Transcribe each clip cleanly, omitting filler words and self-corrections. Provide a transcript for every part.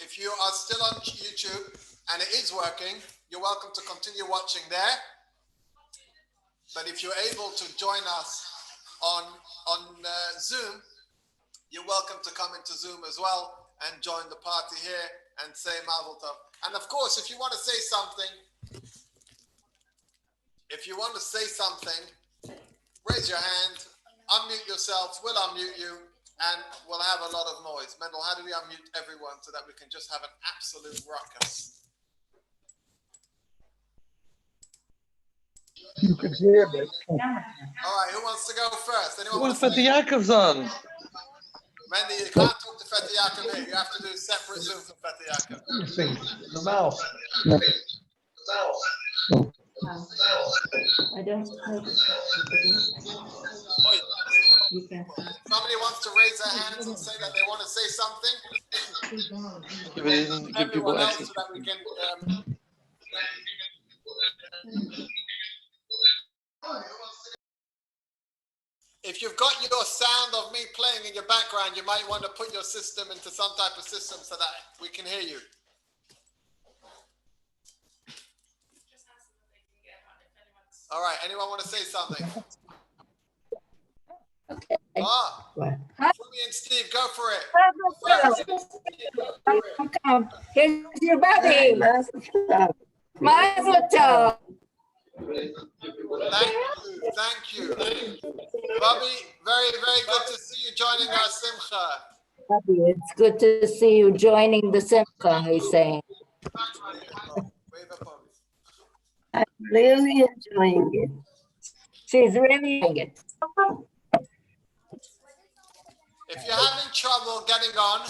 if you are still on YouTube and it is working, you're welcome to continue watching there. But if you're able to join us on Zoom, you're welcome to come into Zoom as well and join the party here and say Mazel Tov. And of course, if you want to say something, raise your hand, unmute yourself, we'll unmute you, and we'll have a lot of noise. Mendel, how do we unmute everyone so that we can just have an absolute ruckus? You can hear me. All right, who wants to go first? Anyone want to Fatty Yaakov's on. Mendy, you can't talk to Fatty Yaakov here. You have to do a separate Zoom for Fatty Yaakov. You see, the mouse. I don't know. Somebody wants to raise their hands and say that they want to say something. But he didn't give people Everyone else access. so that we can. If you've got your sound of me playing in your background, you might want to put your system into some type of system so that we can hear you. All right, anyone want to say something? Okay. Fumi and Steve, go for it. Come. Here's your buddy. Mazel Tov. Thank you. Bobby, very, very good to see you joining our Simcha. It's good to see you joining the Simcha, he's saying. I'm really enjoying it. She's really enjoying it. If you're having trouble getting on,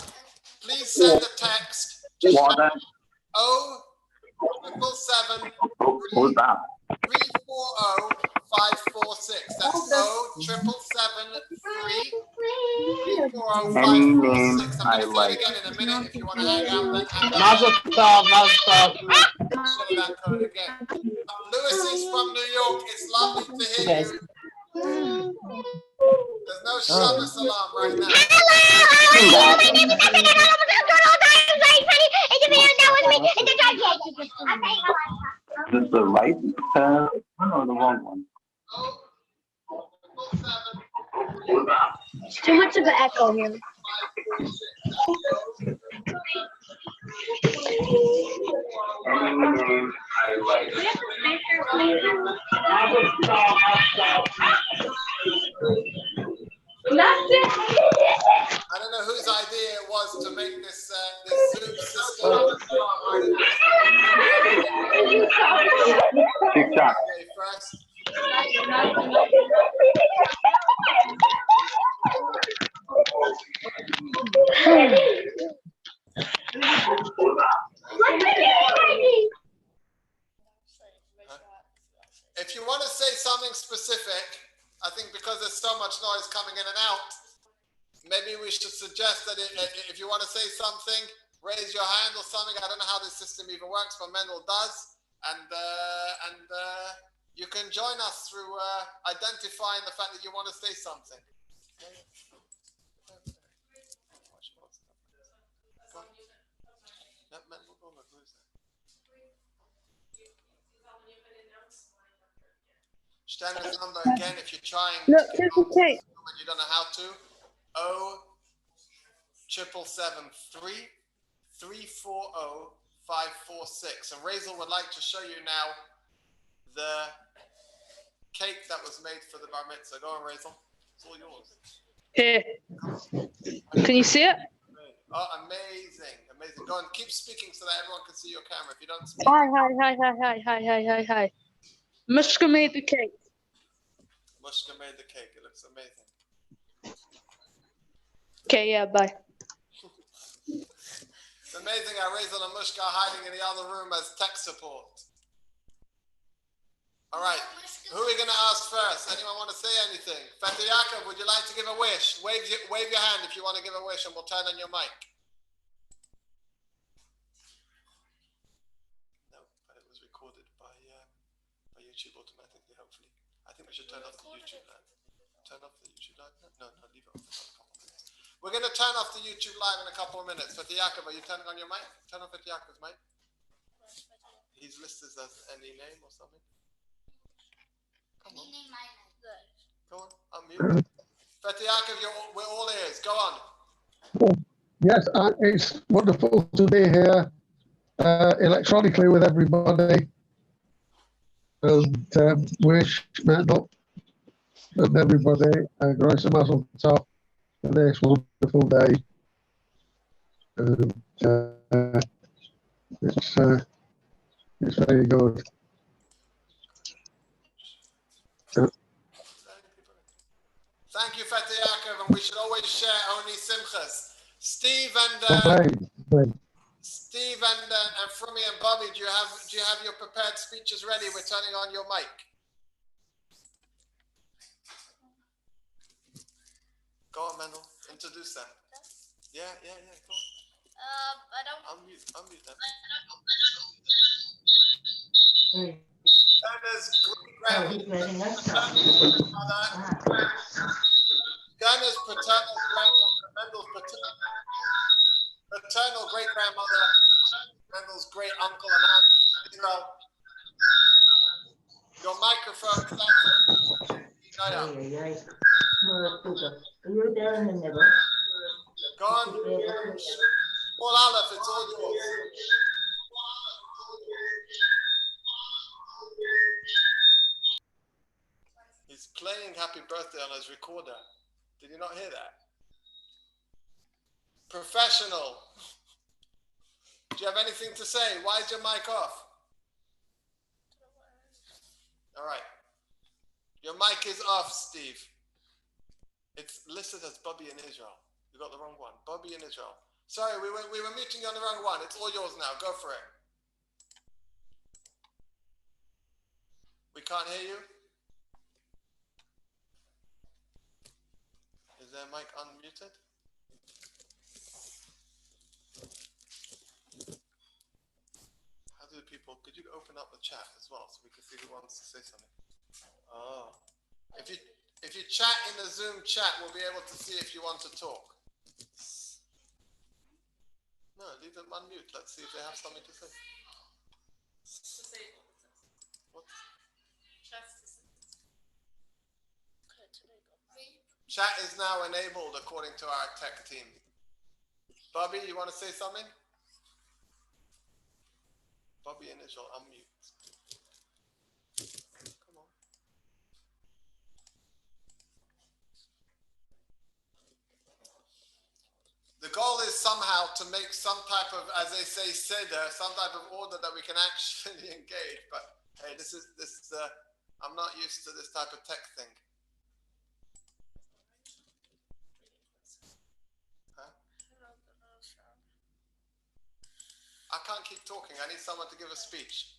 please send a text to 077 340 546. That's 077 340 546. I'm going to say it again in a minute. If you want to hang out, then hang out. Mazel tov, mazel tov. Say that code again. Lewis is from New York. It's lovely to hear you. There's no Shabbos alarm right now. Is this the right one or the wrong one? It's too much of an echo here. I don't know whose idea it was to make this Zoom system. TikTok. First. If you want to say something specific, I think because there's so much noise coming in and out, maybe we should suggest that if you want to say something, raise your hand or something. I don't know how this system even works, but Mendel does. And you can join us through identifying the fact that you want to say something. Standard number again, if you're trying to get on the Zoom and you don't know how to, 077 340 546. And Razel would like to show you now the cake that was made for the bar mitzvah. Go on, Razel. It's all yours. Here. Can you see it? Oh, amazing. Amazing. Go on, keep speaking so that everyone can see your camera. If you don't speak. Hi. Mishka made the cake. Mushka made the cake. It looks amazing. Okay, yeah, bye. It's amazing how Razel and Mushka are hiding in the other room as tech support. All right. Who are we going to ask first? Anyone want to say anything? Fatty Yaakov, would you like to give a wish? Wave your hand if you want to give a wish and we'll turn on your mic. No, but it was recorded by YouTube automatically, hopefully. I think we should turn off the YouTube live. Turn off the YouTube live? No, leave it on. We're going to turn off the YouTube live in a couple of minutes. Fatih Yaakov, are you turning on your mic? Turn on Fatih Yaakov's mic. He's listed as any name or something. Come on. Go on, unmute. Fatih Yaakov, we're all ears. Go on. Yes, it's wonderful to be here electronically with everybody. And wish Mendel and everybody a great mazel tov for this wonderful day. And it's very good. Thank you, Fatih Yaakov, and we should always share only simchas. Steve and Frumi and Bobby, do you have your prepared speeches ready? We're turning on your mic. Go on, Mendel. Introduce them. Yeah. Go on. I don't. Unmute them. Ghana's paternal grandmother, Mendel's paternal great grandmother, Mendel's great uncle and aunt, Israel. Your microphone. Go on. All Aleph, it's all yours. He's playing Happy Birthday on his recorder. Did you not hear that? Professional. Do you have anything to say? Why is your mic off? All right. Your mic is off, Steve. It's listed as Bobby in Israel. You got the wrong one. Bobby in Israel. Sorry, we were muting you on the wrong one. It's all yours now. Go for it. We can't hear you. Is their mic unmuted? How do people? Could you open up the chat as well so we can see who wants to say something? Oh, if you chat in the Zoom chat, we'll be able to see if you want to talk. No, leave them unmute. Let's see if they have something to say. What? Chat is now enabled according to our tech team. Bobby, you want to say something? Bobby and Israel, unmute. Come on. The goal is somehow to make some type of, as they say, seder, some type of order that we can actually engage. But hey, this is I'm not used to this type of tech thing. I can't keep talking. I need someone to give a speech.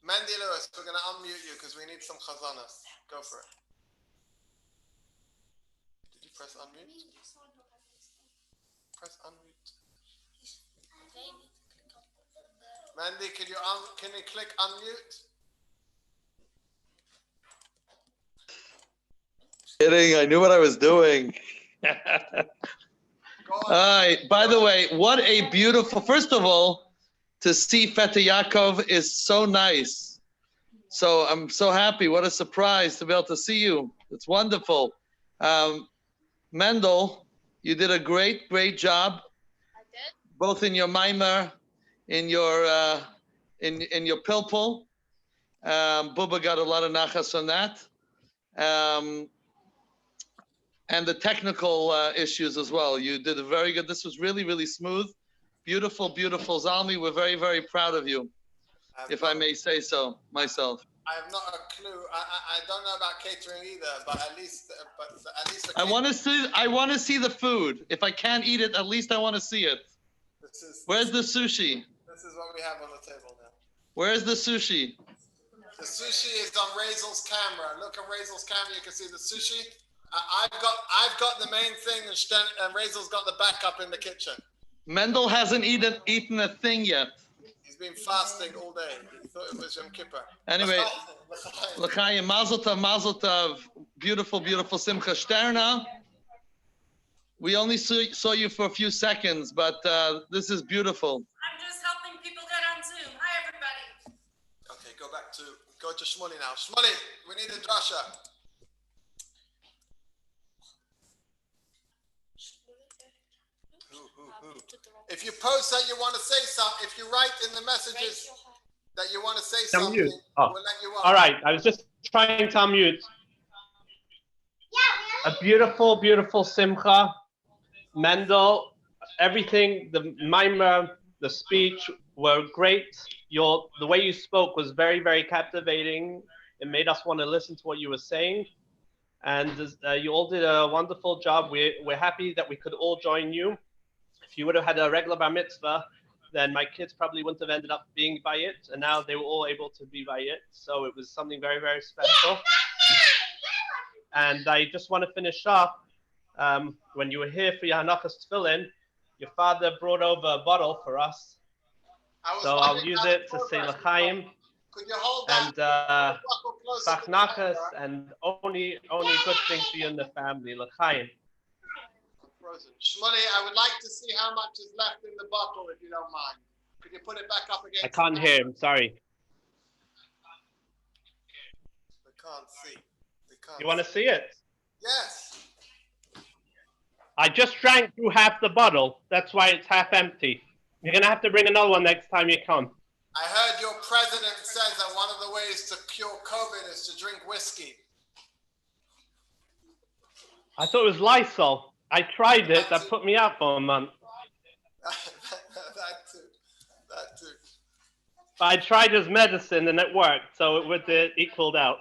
Mandy Lewis, we're going to unmute you because we need some chazanas. Go for it. Did you press unmute? Press unmute. Mandy, can you click unmute? Kidding, I knew what I was doing. All right, by the way, what a beautiful, first of all, to see Fatih Yaakov is so nice. So I'm so happy. What a surprise to be able to see you. It's wonderful. Mendel, you did a great job. I did. Both in your mimer, in your pilpul. Bubba got a lot of nachas on that. And the technical issues as well. You did very good. This was really smooth. Beautiful Zalmi. We're very proud of you, if I may say so myself. I have not a clue. I don't know about catering either, but at least I want to see the food. If I can't eat it, at least I want to see it. Where's the sushi? This is what we have on the table now. Where's the sushi? The sushi is on Razel's camera. Look on Razel's camera. You can see the sushi. I've got the main thing, and Razel's got the backup in the kitchen. Mendel hasn't eaten a thing yet. He's been fasting all day. He thought it was Yom Kippur. Anyway, l'chaim, mazel tov, beautiful Simcha Sterna. We only saw you for a few seconds, but this is beautiful. I'm just helping people get on Zoom. Hi, everybody. Okay, go to Shmuley now. Shmuley, we need a drasha. Who? If you post that you want to say something, if you write in the messages that you want to say something, Oh. we'll let you on. All right, I was just trying to unmute. A beautiful, beautiful simcha. Mendel, everything, the mimer, the speech were great. The way you spoke was very, very captivating. It made us want to listen to what you were saying. And you all did a wonderful job. We're happy that we could all join you. If you would have had a regular bar mitzvah, then my kids probably wouldn't have ended up being by it. And now they were all able to be by it. So it was something very, very special. And I just want to finish off. When you were here for your Hanachas Tefillin, your father brought over a bottle for us. So I'll use it to say L'chaim and Sachnachas and only good things for you and the family. L'chaim. Shmuley, I would like to see how much is left in the bottle, if you don't mind. Could you put it back up again? I can't hear him. Sorry. We can't see. You want to see it? Yes. I just drank through half the bottle. That's why it's half empty. You're going to have to bring another one next time you come. I heard your president says that one of the ways to cure COVID is to drink whiskey. I thought it was Lysol. I tried it. That put me out for a month. That too. But I tried his medicine and it worked. So it would equaled out.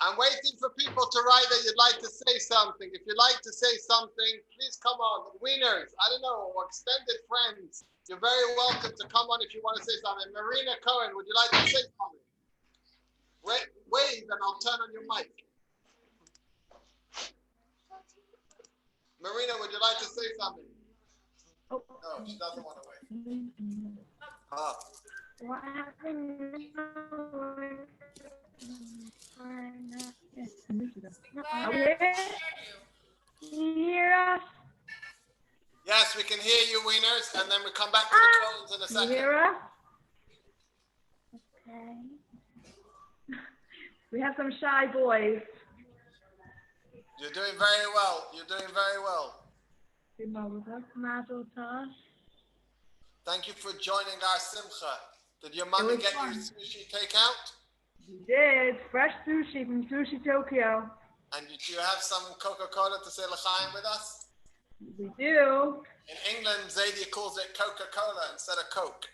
I'm waiting for people to write that you'd like to say something. If you'd like to say something, please come on. Wieners, I don't know, extended friends, you're very welcome to come on if you want to say something. Marina Cohen, would you like to say something? Wave and I'll turn on your mic. Marina, would you like to say something? Oh. No, she doesn't want to wave. Ah. What happened? Hear us? Yes, we can hear you, Wieners, and then we come back to the Cohens in a second. Hear us? Okay. We have some shy boys. You're doing very well. You're doing very well. Thank you for joining our simcha. Did your mommy get you sushi takeout? We did. Fresh sushi from Sushi Tokyo. And do you have some Coca-Cola to say l'chaim with us? We do. In England, Zadie calls it Coca-Cola instead of Coke.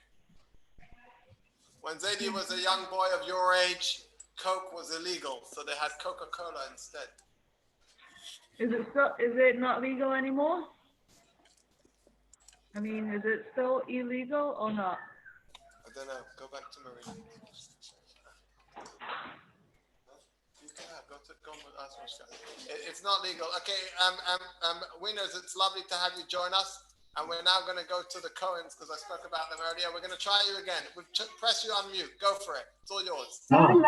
When Zadie was a young boy of your age, Coke was illegal, so they had Coca-Cola instead. Is it not legal anymore? I mean, is it still illegal or not? I don't know. Go back to Marina. You can go and ask Mishka. It's not legal. Okay, Wieners, it's lovely to have you join us. And we're now going to go to the Cohens because I spoke about them earlier. We're going to try you again. We'll press you on mute. Go for it. It's all yours. Hello.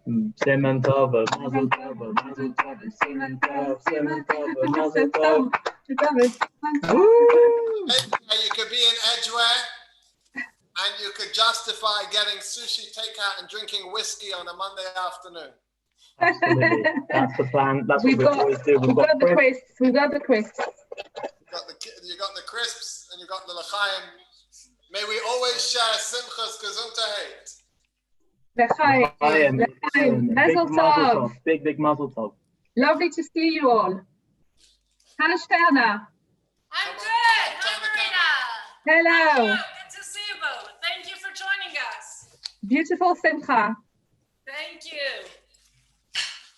Simen Tov, Mazel Tov, Mazel Tov, Simen Tov, Mazel Tov. You could be in Edgeware and you could justify getting sushi takeout and drinking whiskey on a Monday afternoon. Absolutely. That's the plan. That's what we always do. We've got the crisps. We've got the crisps. You got the crisps and you got the l'chaim. May we always share simchas gesundheit. L'chaim. Mazel Tov. Big mazel tov. Lovely to see you all. Hannah Sterner. I'm good. Hi, Marina. Hello. Good to see you both. Thank you for joining us. Beautiful simcha. Thank you.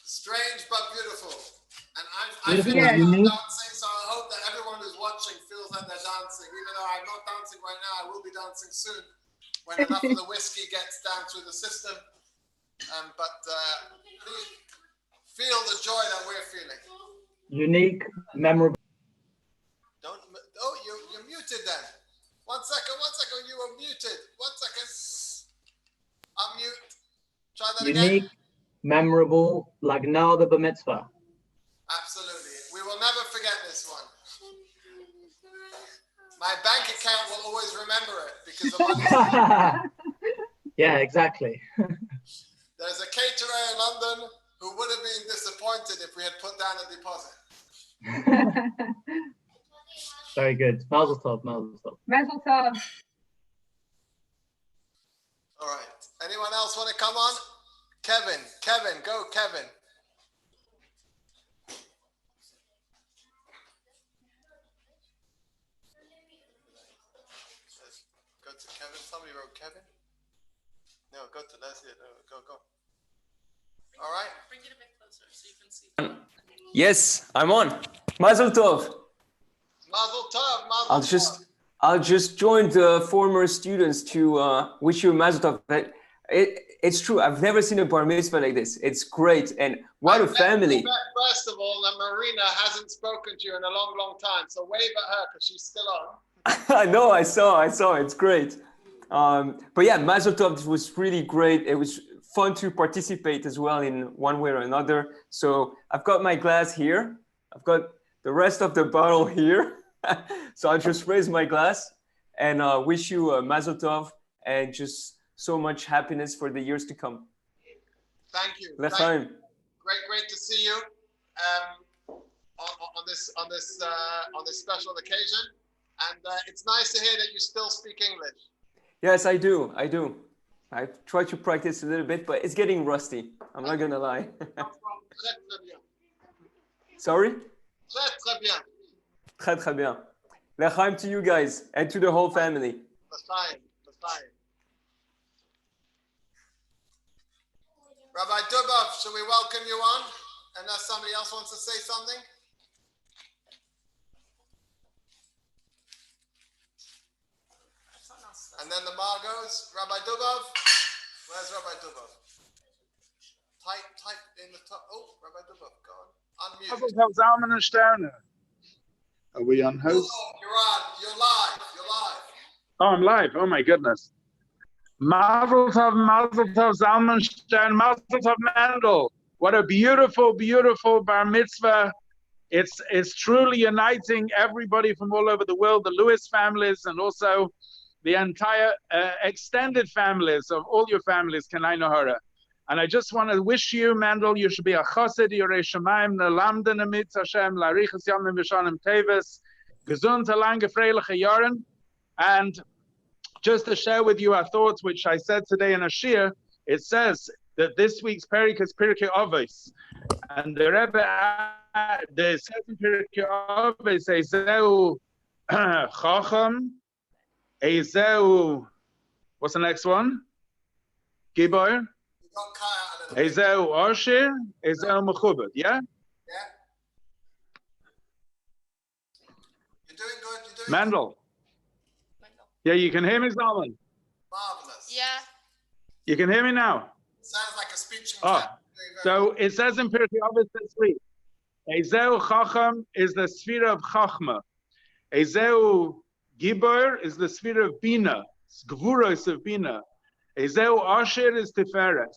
Strange but beautiful. And I Beautiful, feel like I'm unique. dancing, so I hope that everyone who's watching feels that they're dancing. Even though I'm not dancing right now, I will be dancing soon when enough of the whiskey gets down through the system. But please feel the joy that we're feeling. Unique, memorable. You're muted then. One second, you were muted. 1 second. Unmute. Try that Unique, again. memorable, like no other bar mitzvah. Absolutely. We will never forget My bank account will always remember it because the money. Yeah, exactly. There's a caterer in London who would have been disappointed if we had put down a deposit. Very good. Mazel tov, mazel tov. Mazel tov. All right. Anyone else want to come on? Kevin, go, Kevin. Go to Kevin. Somebody wrote Kevin. No, go to Leslie. No, go. All right. Bring it a bit closer so you can see. Yes, I'm on. Mazel tov. Mazel tov. Mazel tov. I'll just join the former students to wish you a mazel tov. It's true. I've never seen a bar mitzvah like this. It's great, and what a family! First of all, Marina hasn't spoken to you in a long, long time, so wave at her because she's still on. I know. I saw. It's great. But yeah, mazel tov was really great. It was fun to participate as well in one way or another. So I've got my glass here. I've got the rest of the bottle here. So I'll just raise my glass and wish you a mazel tov and just so much happiness for the years to come. Thank you. L'chaim. Great to see you on this special occasion, and it's nice to hear that you still speak English. Yes, I do. I try to practice a little bit, but it's getting rusty. I'm not gonna lie. Sorry? Très bien. Très bien. L'chaim to you guys and to the whole family. L'chaim. Rabbi Dubov, should we welcome you on? Unless somebody else wants to say something? And then the Margos, Rabbi Dubov. Where's Rabbi Dubov? Type in the top. Oh, Rabbi Dubov, go on. Unmute. Are we on host? Oh, you're on. You're live. Oh, I'm live. Oh my goodness. Mazel tov, Zalman Stern, Mazel tov, Mendel. What a beautiful, beautiful bar mitzvah. It's truly uniting everybody from all over the world, the Lewis families, and also the entire extended families of all your families, Kenai Nohara. And I just want to wish you, Mendel, you should be a chassid, Yorei Shamayim, Nelamden Amitz Hashem, Larichas Yamim V'Shanim Teves, Gesund, Lange, Freiliche Jahren. And just to share with you our thoughts, which I said today in a shir, it says that this week's Perik is Pirkei Avos. And the Rebbe, the second Pirkei Avos, Ezeu Chacham, Ezeu, what's the next one? Gibor? Ezeu Osher, Ezeu Mechubed, yeah? Yeah. You're doing good. Mendel. Yeah, you can hear me, Zalman? Marvelous. Yeah. You can hear me now? Sounds like a speech. So it says in Pirkei Avos this week, Ezeu Chacham is the sphere of Chachma. Ezeu Gibor is the sphere of Bina. Gvuros of Bina. Ezeu Asher is Tiferet.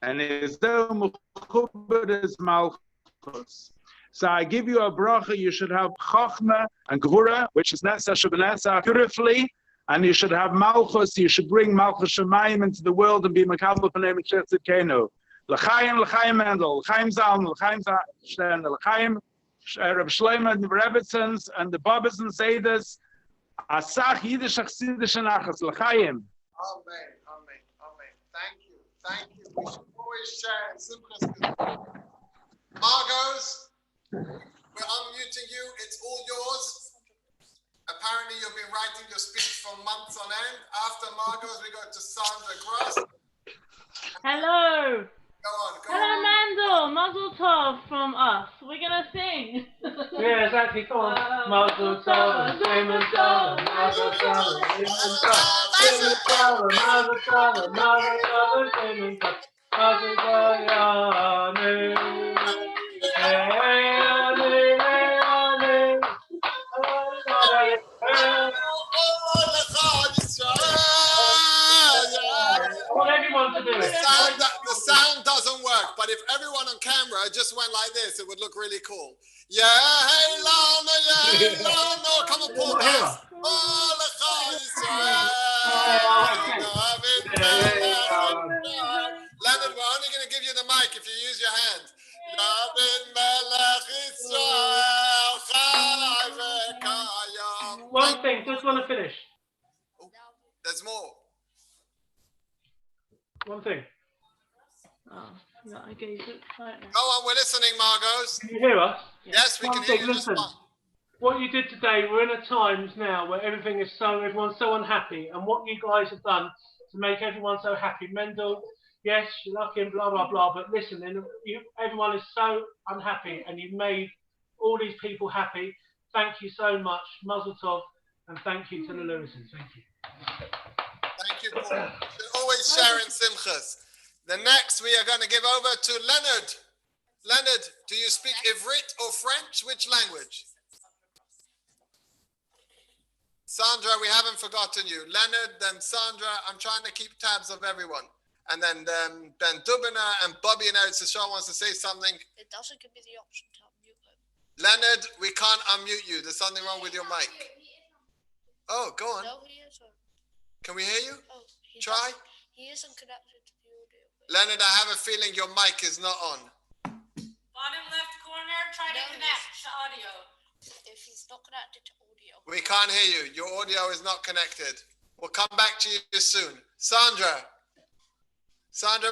And Ezeu Mechubed is Malchus. So I give you a bracha, you should have Chachma and Gvura, which is Nesa Shabbanesa, beautifully, and you should have Malchus, you should bring Malchus Shemayim into the world and be Makabel P'nei M'Shetzit Kenu. L'chaim Mendel, L'chaim Zalman, L'chaim Stern, L'chaim Reb Shlomo and the Rebbitzins and the Bobbers and Zaydas, Asach Yiddish Achsidish and Achas, L'chaim. Amen. Thank you. We should always share in Simchas. Margos, we're unmuting you. It's all yours. Apparently, you've been writing your speech for months on end. After Margos, we go to Sandra Gross. Hello. Go on. Hello, Mendel. Mazel tov from us. We're gonna sing. Yeah, exactly. Come on. Mazel tov, Mazel tov, Mazel tov, Mazel tov, Mazel tov, Mazel tov, Mazel tov, Mazel tov, I want everyone to do it. The sound doesn't work, but if everyone on camera just went like this, it would look really cool. Yeah, hey, Lana, yeah, Lana. Come on, Paul, dance. Leonard, we're only going to give you the mic if you use your hands. One thing, just want to finish. There's more. One thing. Oh, no, I gave it right now. Go on, we're listening, Margos. Can you hear us? Yes, we can hear you. Listen, what you did today, we're in a times now where everything is everyone's so unhappy, and what you guys have done to make everyone so happy. Mendel, yes, you like him, blah, blah, blah, but listen, everyone is so unhappy, and you've made all these people happy. Thank you so much, Mazel Tov, and thank you to the Lewisons. Thank you. Thank you, Paul. You're always sharing simchas. The next we are going to give over to Leonard. Leonard, do you speak Ivrit or French? Which language? Sandra, we haven't forgotten you. Leonard, then Sandra. I'm trying to keep tabs of everyone. And then Ben Dubiner and Bobby and Eretz Yisrael wants to say something. It doesn't give me the option to unmute him. Leonard, we can't unmute you. There's something wrong with your mic. Oh, go on. No, he isn't. Can we hear you? Oh, Try. He isn't connected to the audio. Leonard, I have a feeling your mic is not on. Bottom left corner, try to connect to audio. If he's not connected to audio. We can't hear you. Your audio is not connected. We'll come back to you soon. Sandra,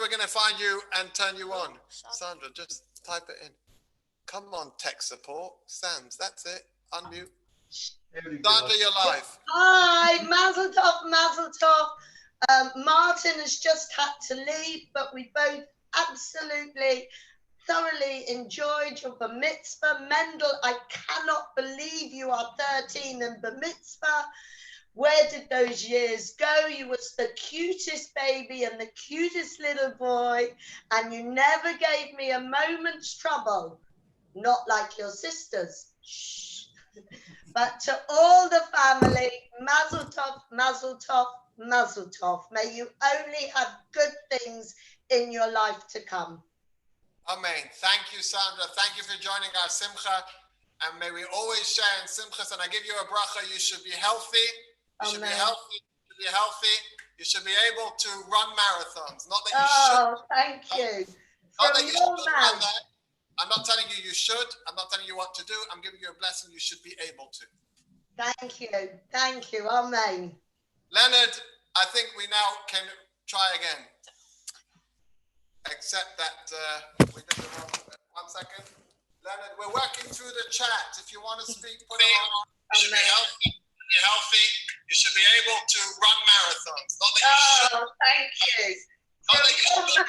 we're going to find you and turn you on. Sandra, just type it in. Come on, tech support. Sams, that's it. Unmute. Sandra, you're live. Hi, Mazel Tov, Mazel Tov. Martin has just had to leave, but we both absolutely thoroughly enjoyed your bar mitzvah. Mendel, I cannot believe you are 13 and bar mitzvah. Where did those years go? You was the cutest baby and the cutest little boy, and you never gave me a moment's trouble. Not like your sisters. Shh. But to all the family, Mazel Tov, Mazel Tov, Mazel Tov. May you only have good things in your life to come. Amen. Thank you, Sandra. Thank you for joining our simcha. And may we always share in simchas. And I give you a bracha. You should be healthy. You should be healthy. You should be healthy. You should be able to run marathons. Not that you should. Oh, thank you. Not that you should run that. I'm not telling you you should. I'm not telling you what to do. I'm giving you a blessing. You should be able to. Thank you. Thank you. Amen. Leonard, I think we now can try again. Except that we did the wrong. 1 second. Leonard, we're working through the chat. If you want to speak, put it on. You should be healthy. You're healthy. You should be able to run marathons. Not that you should. Oh, thank you. Not that you should.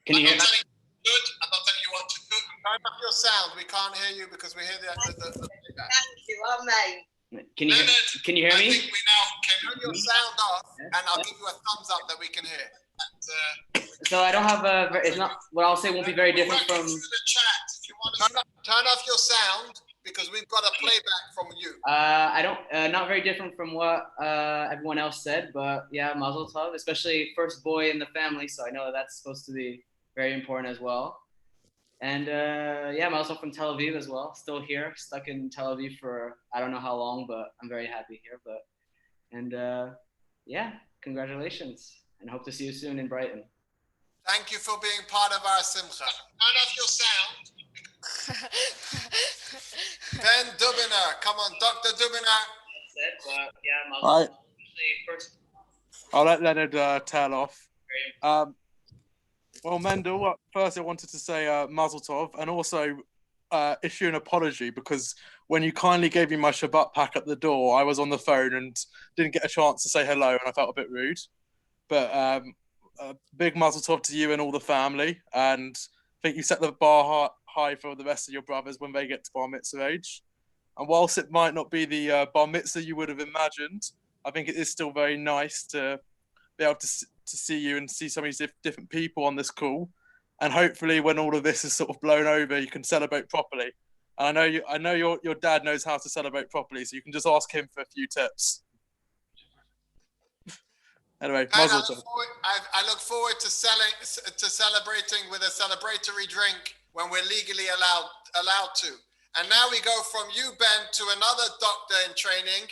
Can you hear me? Good. I'm not telling you what to do. Turn up your sound. We can't hear you because we hear the feedback. Thank you. Amen. Can you hear me? I think we now can turn your sound off, and I'll give you a thumbs up that we can hear. So I don't have a. It's not what I'll say. Won't be very different from. The chat. If you want to turn off your sound because we've got a playback from you. I don't. Not very different from what everyone else said, but yeah, Mazel Tov, especially first boy in the family. So I know that's supposed to be very important as well. And yeah, I'm also from Tel Aviv as well. Still here, stuck in Tel Aviv for I don't know how long, but I'm very happy here. Yeah, congratulations, and hope to see you soon in Brighton. Thank you for being part of our simcha. Turn off your sound. Ben Dubiner, come on, Dr. Dubiner. That's it, but yeah, Mazel Tov. First. I'll let Leonard tail off. Well, Mendel, first I wanted to say Mazel Tov, and also issue an apology because when you kindly gave me my Shabbat pack at the door, I was on the phone and didn't get a chance to say hello, and I felt a bit rude. But a big Mazel Tov to you and all the family, and I think you set the bar high for the rest of your brothers when they get to bar mitzvah age. And whilst it might not be the bar mitzvah you would have imagined, I think it is still very nice to be able to see you and see so many different people on this call, and hopefully when all of this is sort of blown over, you can celebrate properly. And I know your dad knows how to celebrate properly, so you can just ask him for a few tips. Anyway, Mazel Tov. I look forward to celebrating with a celebratory drink when we're legally allowed to. And now we go from you, Ben, to another doctor in training.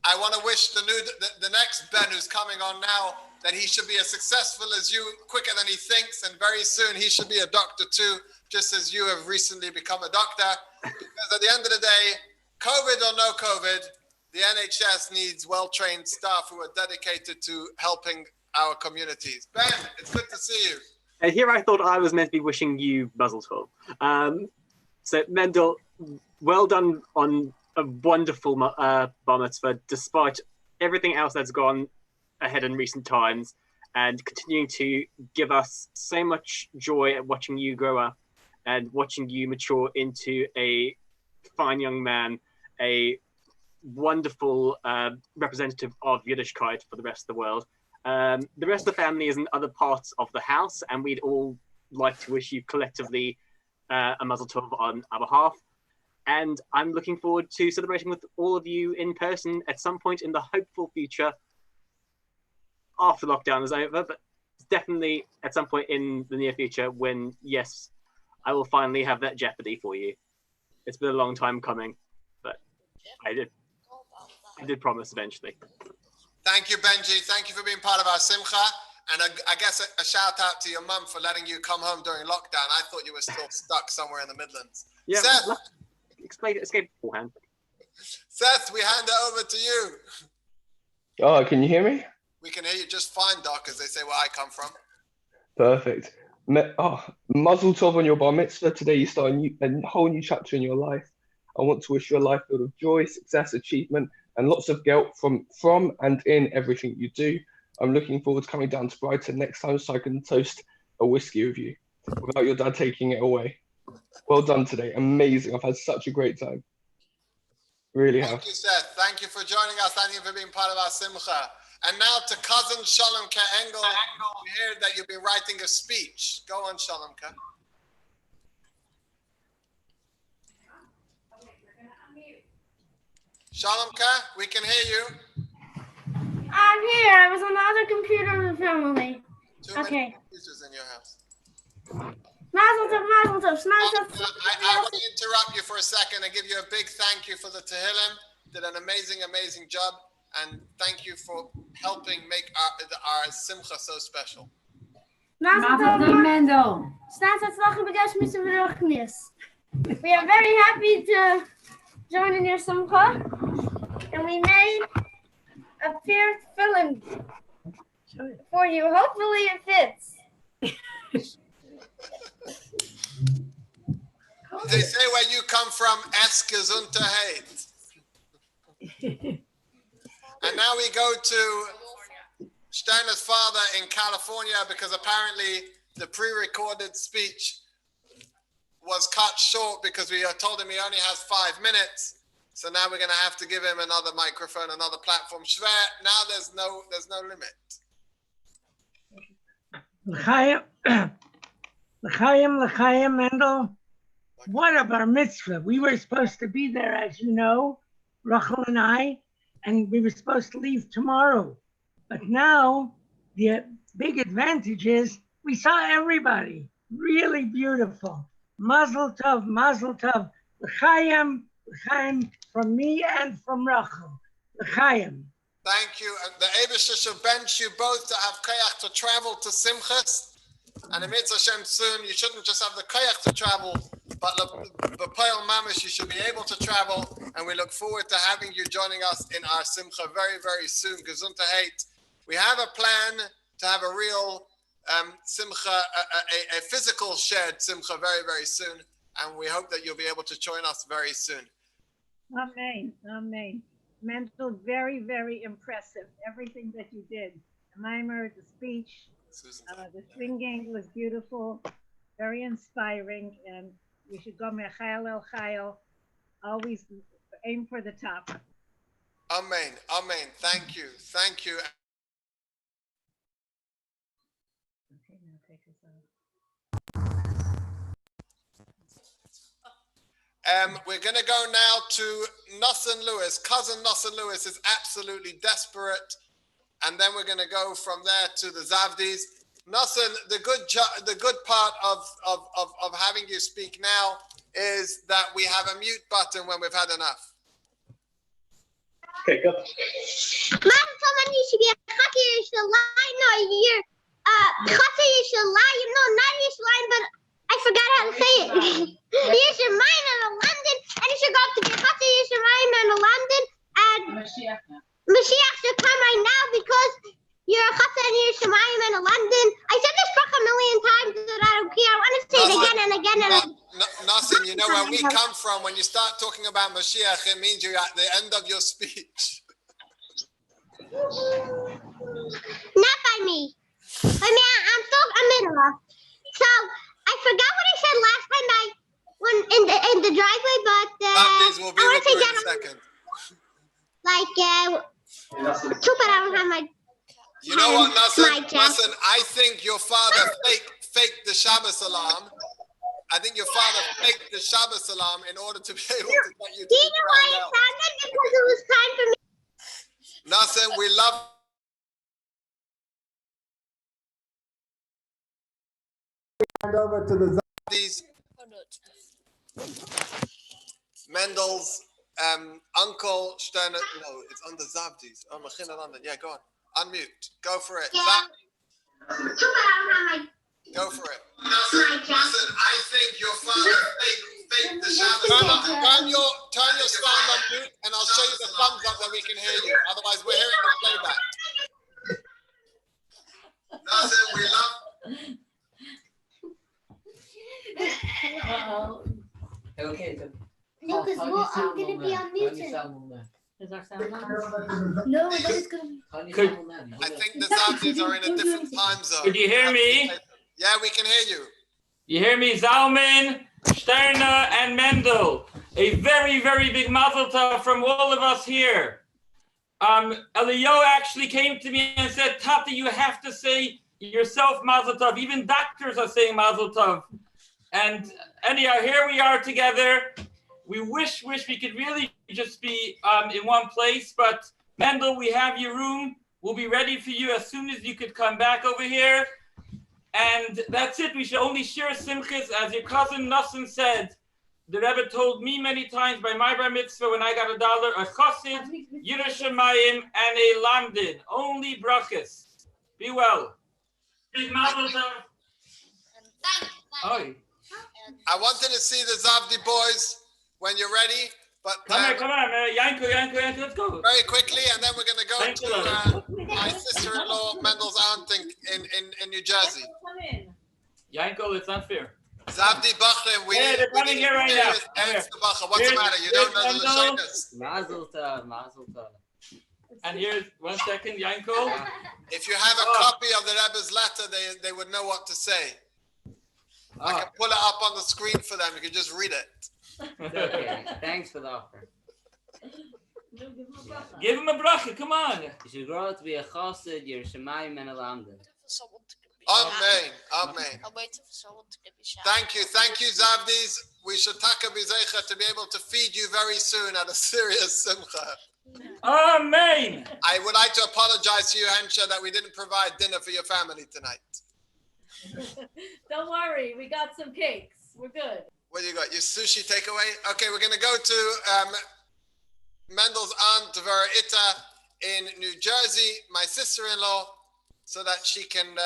I want to wish the next Ben who's coming on now that he should be as successful as you, quicker than he thinks, and very soon he should be a doctor too, just as you have recently become a doctor. Because at the end of the day, COVID or no COVID, the NHS needs well-trained staff who are dedicated to helping our communities. Ben, it's good to see you. And here I thought I was meant to be wishing you Mazel Tov. So Mendel, well done on a wonderful bar mitzvah, despite everything else that's gone ahead in recent times, and continuing to give us so much joy at watching you grow up and watching you mature into a fine young man, a wonderful representative of Yiddishkeit for the rest of the world. The rest of the family is in other parts of the house, and we'd all like to wish you collectively a Mazel Tov on our behalf. And I'm looking forward to celebrating with all of you in person at some point in the hopeful future after lockdown is over, but definitely at some point in the near future when, yes, I will finally have that Jeopardy for you. It's been a long time coming, but I did promise eventually. Thank you, Benji. Thank you for being part of our Simcha. And I guess a shout out to your mum for letting you come home during lockdown. I thought you were still stuck somewhere in the Midlands. Yeah, Seth, escape beforehand. Seth, we hand it over to you. Oh, can you hear me? We can hear you just fine, Doc, as they say where I come from. Perfect. Mazel Tov on your bar mitzvah. Today you start a whole new chapter in your life. I want to wish you a life filled with joy, success, achievement, and lots of guilt from and in everything you do. I'm looking forward to coming down to Brighton next time so I can toast a whiskey with you without your dad taking it away. Well done today. Amazing. I've had such a great time. Really have. Thank you, Seth. Thank you for joining us. Thank you for being part of our Simcha. And now to cousin Shalomka Engel. We hear that you've been writing a speech. Go on, Shalomka. Shalomka, we can hear you. I'm here. I was on the other computer with the family. Too many computers in your house. Mazel Tov, Mazel Tov, Mazel Tov. I want to interrupt you for a second and give you a big thank you for the Tehillim. Did an amazing, amazing job. And thank you for helping make our Simcha so special. Mazel Tov, Mendel. We are very happy to join in your Simcha. And we made a fierce film for you. Hopefully it fits. They say where you come from, es gesundheit. And now we go to Steiner's father in California because apparently the pre-recorded speech was cut short because we told him he only has 5 minutes. So now we're going to have to give him another microphone, another platform. Shver, now there's no limit. L'chaim, Mendel. What a bar mitzvah. We were supposed to be there, as you know, Rachel and I, and we were supposed to leave tomorrow. But now the big advantage is we saw everybody. Really beautiful. Mazel Tov, Mazel Tov. L'chaim, l'chaim from me and from Rachel. L'chaim. Thank you. The Eibusha should bench you both to have koyach to travel to Simchas. And in Mitzvah Hashem soon, you shouldn't just have the koyach to travel, but the Poel Mamish, you should be able to travel. And we look forward to having you joining us in our Simcha very, very soon. Gesundheit. We have a plan to have a real Simcha, a physical shared Simcha very, very soon. And we hope that you'll be able to join us very soon. Amen, amen. Mendel, very, very impressive. Everything that you did. The mimer, the speech, the singing was beautiful, very inspiring, and we should go mechayel el chayel, always aim for the top. Amen, amen. Thank you, thank you. We're going to go now to Nosson Lewis. Cousin Nosson Lewis is absolutely desperate. And then we're going to go from there to the Zavdis. Nassim, the good part of having you speak now is that we have a mute button when we've had enough. Okay, go. But I forgot how to say it. Yishamayim in London, and you should go to the Chata Yishamayim in London, and Mashiach should come right now because you're a Chata and Yishamayim in London. I said this book a million times, but I don't care. I want to say it again and again and again. Nassim, you know where we come from. When you start talking about Mashiach, it means you're at the end of your speech. Not by me. I mean, I'm still a middle of. So I forgot what I said last time when in the driveway, but Will be I want to say in a that second. Too bad I don't have my. You know what, Nassim? Listen, I think your father faked the Shabbos alarm. I think your father faked the Shabbos alarm in order to be able to get you to Do you know why it sounded? Because it was time for me. Nassim, we love. Hand over to the Zavdis. Mendel's uncle Sterner. No, it's on the Zavdis. Oh, Machina London. Yeah, go on. Unmute. Go for it. Yeah. Go for it. Listen, I think your father faked the Shabbos. Turn your sound on mute, and I'll show you the thumbs up that we can hear you. Otherwise, we're hearing the playback. Nassim, we love. Okay. Lucas, well, I'm gonna be unmuted. Is our sound on? No, but it's gonna be. I think the Zavdis are in a different time zone. Could you hear me? Yeah, we can hear you. You hear me? Zalman, Sterner, and Mendel. A very, very big mazel tov from all of us here. Eliyahu actually came to me and said, Tata, you have to say yourself mazel tov. Even doctors are saying mazel tov. And anyhow, here we are together. We wish we could really just be in one place, but Mendel, we have your room. We'll be ready for you as soon as you could come back over here. And that's it. We should only share simchas, as your cousin Nassim said. The Rebbe told me many times by my bar mitzvah when I got $1, a chassid, Yerushalayim, and a London. Only brachas. Be well. Big mazel tov. I wanted to see the Zavdi boys when you're ready, but come on, Yanko, let's go. Very quickly, and then we're going to go to my sister-in-law, Mendel's aunt in New Jersey. Yanko, it's not fair. Zavdi Bachrim, they're coming here right now. What's the matter? You don't know the Lashonas? Mazel tov. And here's 1 second, Yanko. If you have a copy of the Rebbe's letter, they would know what to say. I can pull it up on the screen for them. You can just read it. Okay. Thanks for the offer. Give him a bracha. Come on. You should grow up to be a chassid, Yerushalayim, and a London. Amen. I'm waiting for someone to give me shout. Thank you, Zavdis. We should taka b'zeicha to be able to feed you very soon at a serious simcha. Amen. I would like to apologize to you, Hensha, that we didn't provide dinner for your family tonight. Don't worry, we got some cakes. We're good. What do you got? Your sushi takeaway? Okay, we're going to go to Mendel's aunt, Vera Ita, in New Jersey, my sister-in-law, so that she can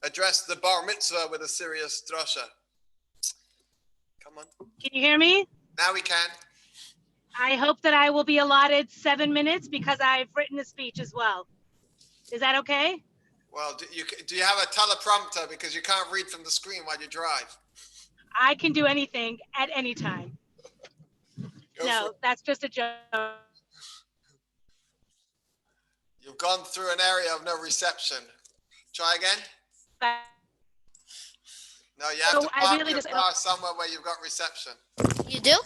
address the bar mitzvah with a serious drasha. Come on. Can you hear me? Now we can. I hope that I will be allotted 7 minutes because I've written a speech as well. Is that okay? Well, do you have a teleprompter because you can't read from the screen while you drive? I can do anything at any time. No, that's just a joke. You've gone through an area of no reception. Try again? No, you have to park your car somewhere where you've got reception. You do?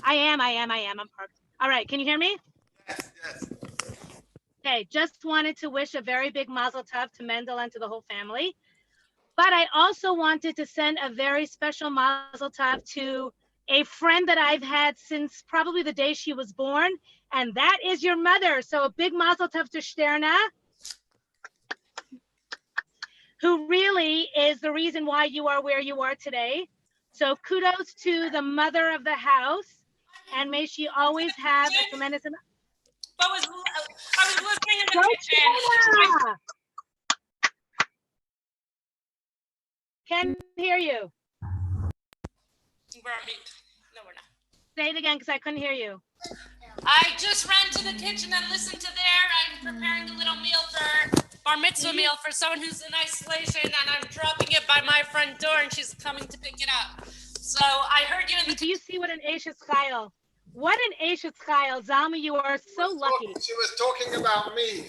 I am. I'm parked. All right, can you hear me? Yes. Okay, just wanted to wish a very big mazel tov to Mendel and to the whole family. But I also wanted to send a very special mazel tov to a friend that I've had since probably the day she was born, and that is your mother. So a big mazel tov to Sterna. who really is the reason why you are where you are today. So kudos to the mother of the house, and may she always have a tremendous amount. I was listening in the kitchen. Can't hear you. No, we're not. Say it again because I couldn't hear you. I just ran to the kitchen and listened to there. I'm preparing a little meal for bar mitzvah meal for someone who's in isolation, and I'm dropping it by my front door, and she's coming to pick it up. So I heard you in the. Do you see what an Ashes Chayil? What an Ashes Chayil, Zalma! You are so lucky. She was talking about me.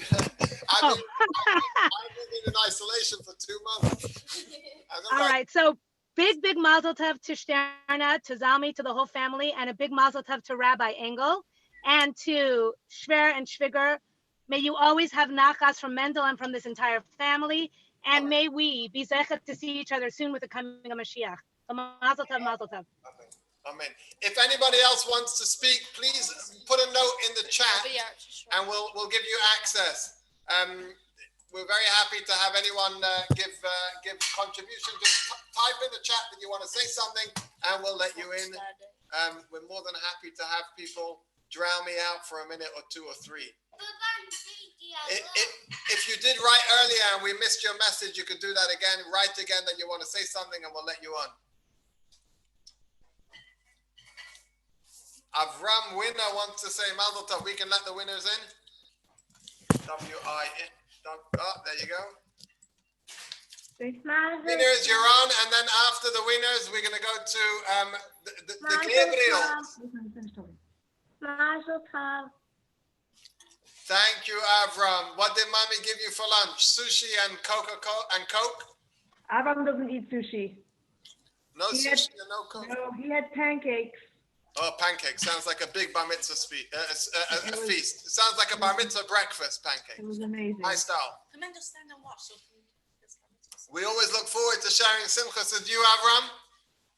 I've been in isolation for 2 months. All right, so big mazel tov to Sterna, to Zalmi, to the whole family, and a big mazel tov to Rabbi Engel, and to Shver and Shviger. May you always have nachas from Mendel and from this entire family, and may we be zechet to see each other soon with the coming of Mashiach. So mazel tov, mazel tov. Amen. If anybody else wants to speak, please put a note in the chat, and we'll give you access. We're very happy to have anyone give contribution. Just type in the chat that you want to say something, and we'll let you in. We're more than happy to have people drown me out for a minute or 2 or 3. If you did write earlier and we missed your message, you could do that again. Write again that you want to say something, and we'll let you on. Avram Winner wants to say Mazel Tov. We can let the winners in. W-I-N. Oh, there you go. Winners, you're on, and then after the winners, we're going to go to the Gabriel. Mazel Tov. Thank you, Avram. What did mommy give you for lunch? Sushi and Coca-Cola and Coke? Avram doesn't eat sushi. No sushi and no Coke? No, he had pancakes. Oh, pancakes. Sounds like a big bar mitzvah feast. It sounds like a bar mitzvah breakfast pancake. It was amazing. My style. Come and just stand and watch. We always look forward to sharing simchas with you, Avram,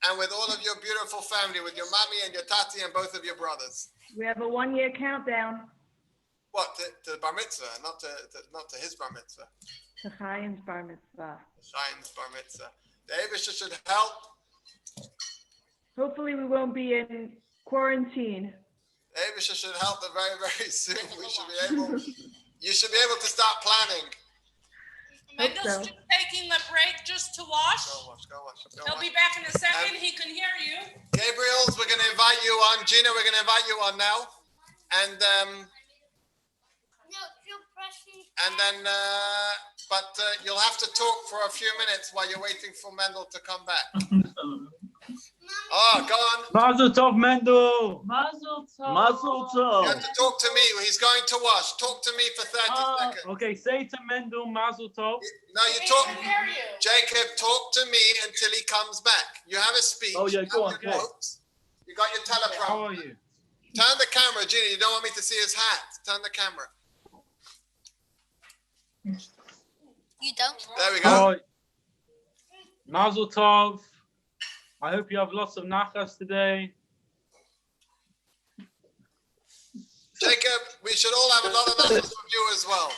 and with all of your beautiful family, with your mommy and your tati and both of your brothers. We have a 1-year countdown. What, to the bar mitzvah, not to his bar mitzvah? To Chaim's bar mitzvah. Chaim's bar mitzvah. The Eibusha should help. Hopefully we won't be in quarantine. The Eibusha should help very, very soon. You should be able to start planning. Mendel's just taking the break just to wash. Go wash. He'll be back in a second. He can hear you. Gabriel's, we're going to invite you on. Gina, we're going to invite you on now. And then, you'll have to talk for a few minutes while you're waiting for Mendel to come back. Oh, go on. Mazel Tov, Mendel. Mazel Tov. Mazel Tov. You have to talk to me. He's going to wash. Talk to me for 30 seconds. Okay, say to Mendel, Mazel Tov. No, you talk. Jacob, talk to me until he comes back. You have a speech. Oh, yeah, go on. You got your teleprompter. How are you? Turn the camera, Gina. You don't want me to see his hat. Turn the camera. You don't? There we go. Mazel Tov. I hope you have lots of nachas today. Jacob, we should all have a lot of nachas from you as well.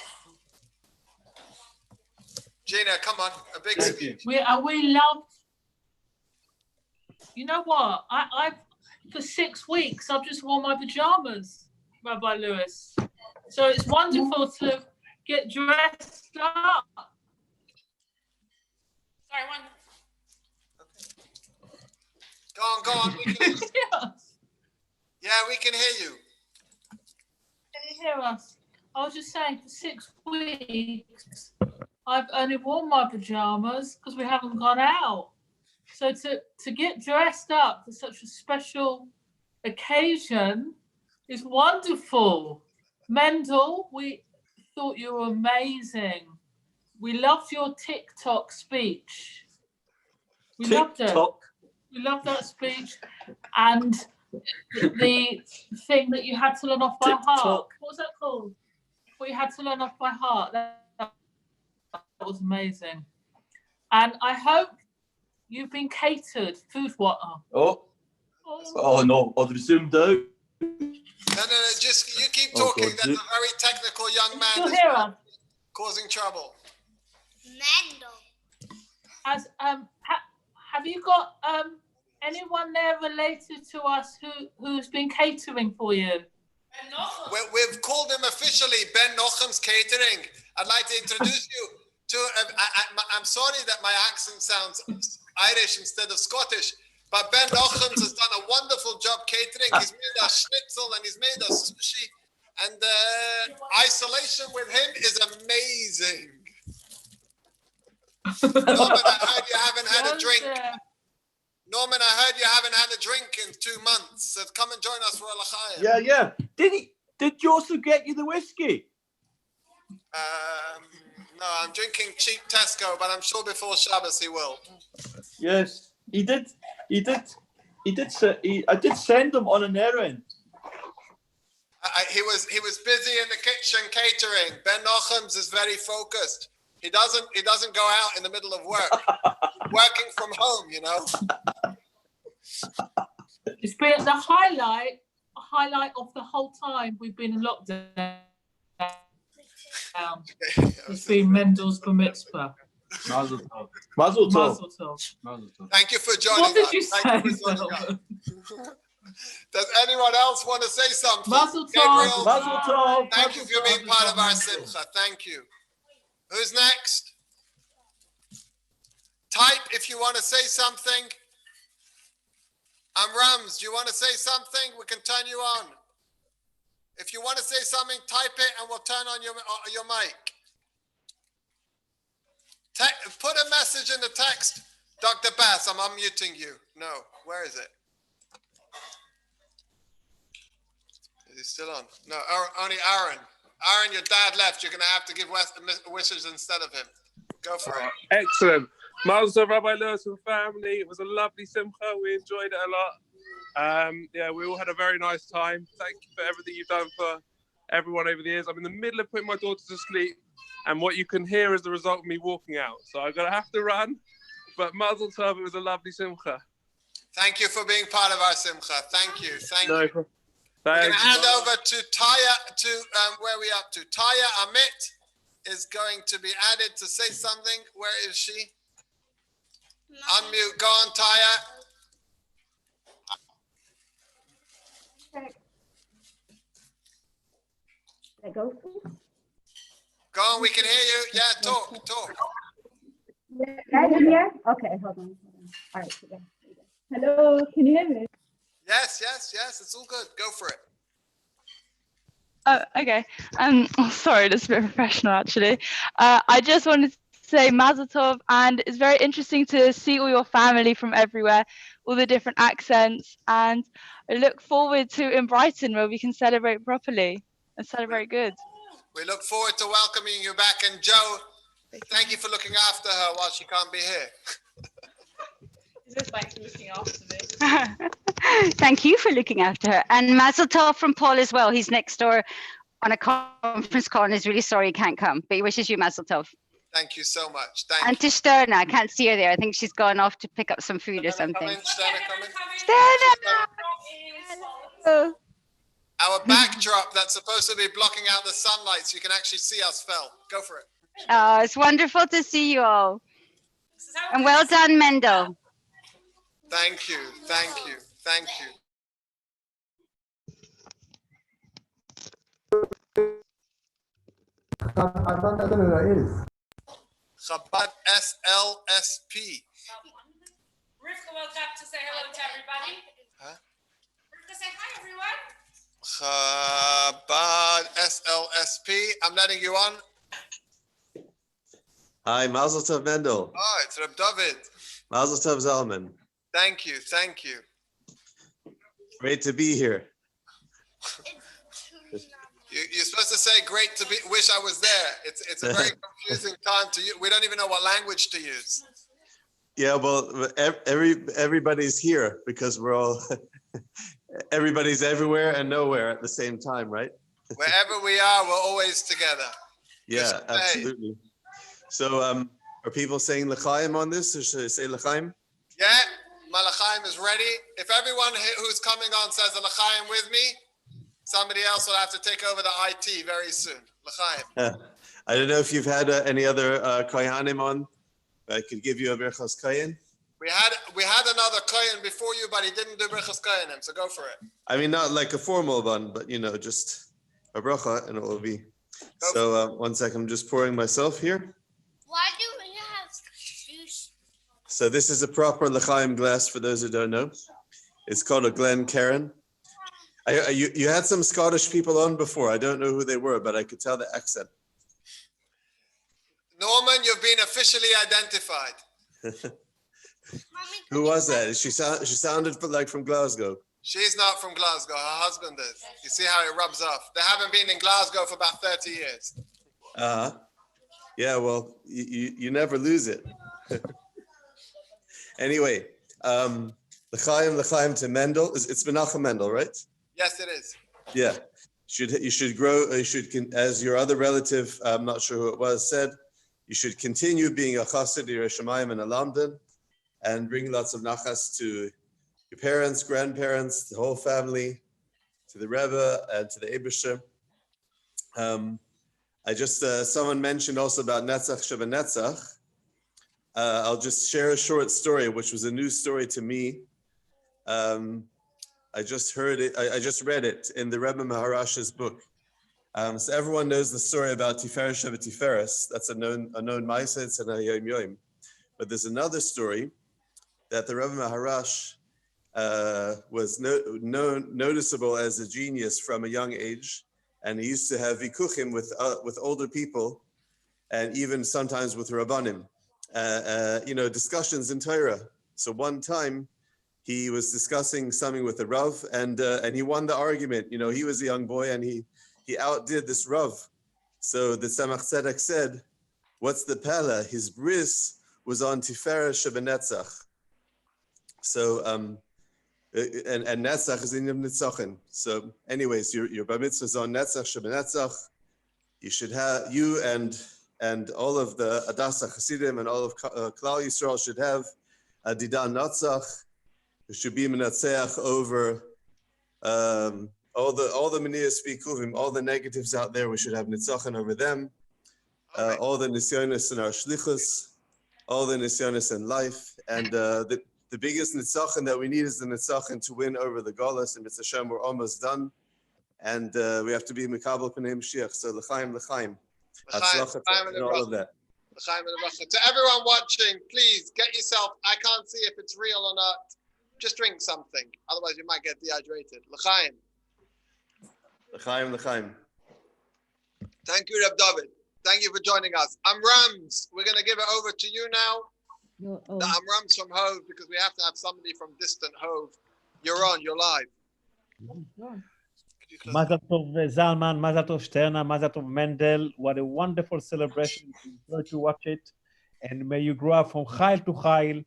Gina, come on, a big speech. We love. You know what? I for 6 weeks I've just worn my pajamas, Rabbi Lewis. So it's wonderful to get dressed up. Sorry, one. Go on. We can hear you. Yeah, we can hear you. Can you hear us? I was just saying, for 6 weeks, I've only worn my pajamas because we haven't gone out. So to get dressed up for such a special occasion is wonderful. Mendel, we thought you were amazing. We loved your TikTok speech. We loved it. We loved that speech, and the thing that you had to learn off by heart. What was that called? What you had to learn off by heart. That was amazing. And I hope you've been catered food water. Oh no, I'd resumed out. No, just you keep talking. God, That's a very technical young man Still hear us? causing trouble. Mendel. have you got anyone there related to us who's been catering for you? We've called him officially Ben Nochem's Catering. I'd like to introduce you to, I'm sorry that my accent sounds Irish instead of Scottish, but Ben Nochems has done a wonderful job catering. He's made us schnitzel and he's made us sushi, and isolation with him is amazing. Norman, I heard you haven't had a drink. Norman, I heard you haven't had a drink in 2 months, so come and join us for a l'chaim. Yeah. Did Joseph get you the whiskey? No, I'm drinking cheap Tesco, but I'm sure before Shabbos he will. Yes, he did. I did send him on an errand. He was busy in the kitchen catering. Ben Nochems is very focused. He doesn't go out in the middle of work. Working from home, you know. It's been the highlight of the whole time we've been in lockdown. It's been Mendel's bar mitzvah. Mazel tov. Mazel tov. Thank you for joining What did us. you Thank you say, for joining us. Does anyone else want to say something? Mazel tov. Gabriel, Mazel tov. thank you for being part of our simcha. Thank you. Who's next? Type if you want to say something. I'm Rams. Do you want to say something? We can turn you on. If you want to say something, type it and we'll turn on your mic. Put a message in the text. Dr. Bass, I'm unmuting you. No, where is it? Is he still on? No, only Aaron. Aaron, your dad left. You're going to have to give wishes instead of him. Go for it. Excellent. Mazel tov, Rabbi Lewis and family. It was a lovely simcha. We enjoyed it a lot. We all had a very nice time. Thank you for everything you've done for everyone over the years. I'm in the middle of putting my daughter to sleep, and what you can hear is the result of me walking out. So I'm going to have to run, but Mazel tov, it was a lovely simcha. Thank you for being part of our simcha. Thank you. Thank you. No, We're going to hand over to Taya, where are we up to? Taya Amit is going to be added to say something. Where is she? Unmute. Go on, Taya. Go on, we can hear you. Yeah, talk. Here? Okay, hold on. All right. Yeah. Hello, can you hear me? Yes, it's all good. Go for it. Oh, okay. Sorry, this is a bit professional actually. I just wanted to say Mazel Tov, and it's very interesting to see all your family from everywhere, all the different accents, and I look forward to in Brighton where we can celebrate properly and celebrate good. We look forward to welcoming you back, and Joe, thank you for looking after her while she can't be here. Is this thanks for looking after me? Thank you for looking after her. And Mazel Tov from Paul as well. He's next door on a conference call and is really sorry he can't come, but he wishes you Mazel Tov. Thank you so much. And to Sterna, I can't see her there. I think she's gone off to pick up some food or something. Sterna! Hello. Our backdrop that's supposed to be blocking out the sunlight so you can actually see us fell. Go for it. Oh, it's wonderful to see you all. And well done, Mendel. Thank you. I don't know who that is. Chabad SLSP. Rivka woke up to say hello to everybody. Huh? Rivka, say hi, everyone. Chabad SLSP. I'm letting you on. Hi, Mazel Tov Mendel. Oh, it's Reb David. Mazel Tov Zalman. Thank you. Great to be here. You're supposed to say great to be, wish I was there. It's a very confusing time to use. We don't even know what language to use. Yeah, well, everybody's here because we're all, everybody's everywhere and nowhere at the same time, right? Wherever we are, we're always together. Yeah, absolutely. So are people saying l'chaim on this, or should I say l'chaim? Yeah, my l'chaim is ready. If everyone who's coming on says a l'chaim with me, somebody else will have to take over the IT very soon. L'chaim. I don't know if you've had any other kohanim on I could give you a Berchas Kayin. We had another Kayin before you, but he didn't do Berchas Kayinim, so go for it. I mean, not like a formal one, but just a bracha, and it will be. So 1 second, I'm just pouring myself here. Why do we have juice? So this is a proper L'chaim glass for those who don't know. It's called a Glen Karen. You had some Scottish people on before. I don't know who they were, but I could tell the accent. Norman, you've been officially identified. Who was that? She sounded like from Glasgow. She's not from Glasgow. Her husband is. You see how it rubs off. They haven't been in Glasgow for about 30 years. Yeah, well, you never lose it. Anyway, L'chaim to Mendel. It's Menachem Mendel, right? Yes, it is. Yeah. You should grow. As your other relative, I'm not sure who it was, said, you should continue being a chassid, Yerushalayim, and a lamdan, and bring lots of nachas to your parents, grandparents, the whole family, to the Rebbe, and to the Eibusher. Someone mentioned also about Netzach Sheba Netzach. I'll just share a short story, which was a new story to me. I just heard it. I just read it in the Rebbe Maharash's book. So everyone knows the story about Tiferes Sheba Tiferes. That's a known ma'aseh. It's an Yom Yom. But there's another story that the Rebbe Maharash was noticeable as a genius from a young age, and he used to have vikuchim with older people, and even sometimes with rabbanim. Discussions in Torah. So one time, he was discussing something with the Rav, and he won the argument. He was a young boy, and he outdid this Rav. So the Tzemach Tzedek said, "What's the pella? His bris was on Tiferes Sheba Netzach." So and Netzach is in Yom Nitzachim. So, anyways, your bar mitzvah is on Netzach Sheba Netzach. You should have and all of the Adasa Hasidim and all of Klal Yisrael should have a Didan Natzach. There should be Menatzeach over all the Meniyas Vikuvim, all the negatives out there. We should have Nitzachan over them. All the Nisyonis in our Shlichus, all the Nisyonis in life, and the biggest Nitzachan that we need is the Nitzachan to win over the Golas, and Mitzvah Hashem, we're almost done, and we have to be Mekabel Pnei Mashiach. So L'chaim, L'chaim. And all of that. To everyone watching, please get yourself, I can't see if it's real or not, just drink something. Otherwise you might get dehydrated. L'chaim. L'chaim, L'chaim. Thank you, Reb David. Thank you for joining us. Rams. We're going to give it over to you now. The Rams from Hove, because we have to have somebody from distant Hove. You're on, you're live. Mazel Tov Zalman, Mazel Tov Sterna, Mazel Tov Mendel. What a wonderful celebration. Enjoy to watch it. And may you grow up from Chayil to Chayil.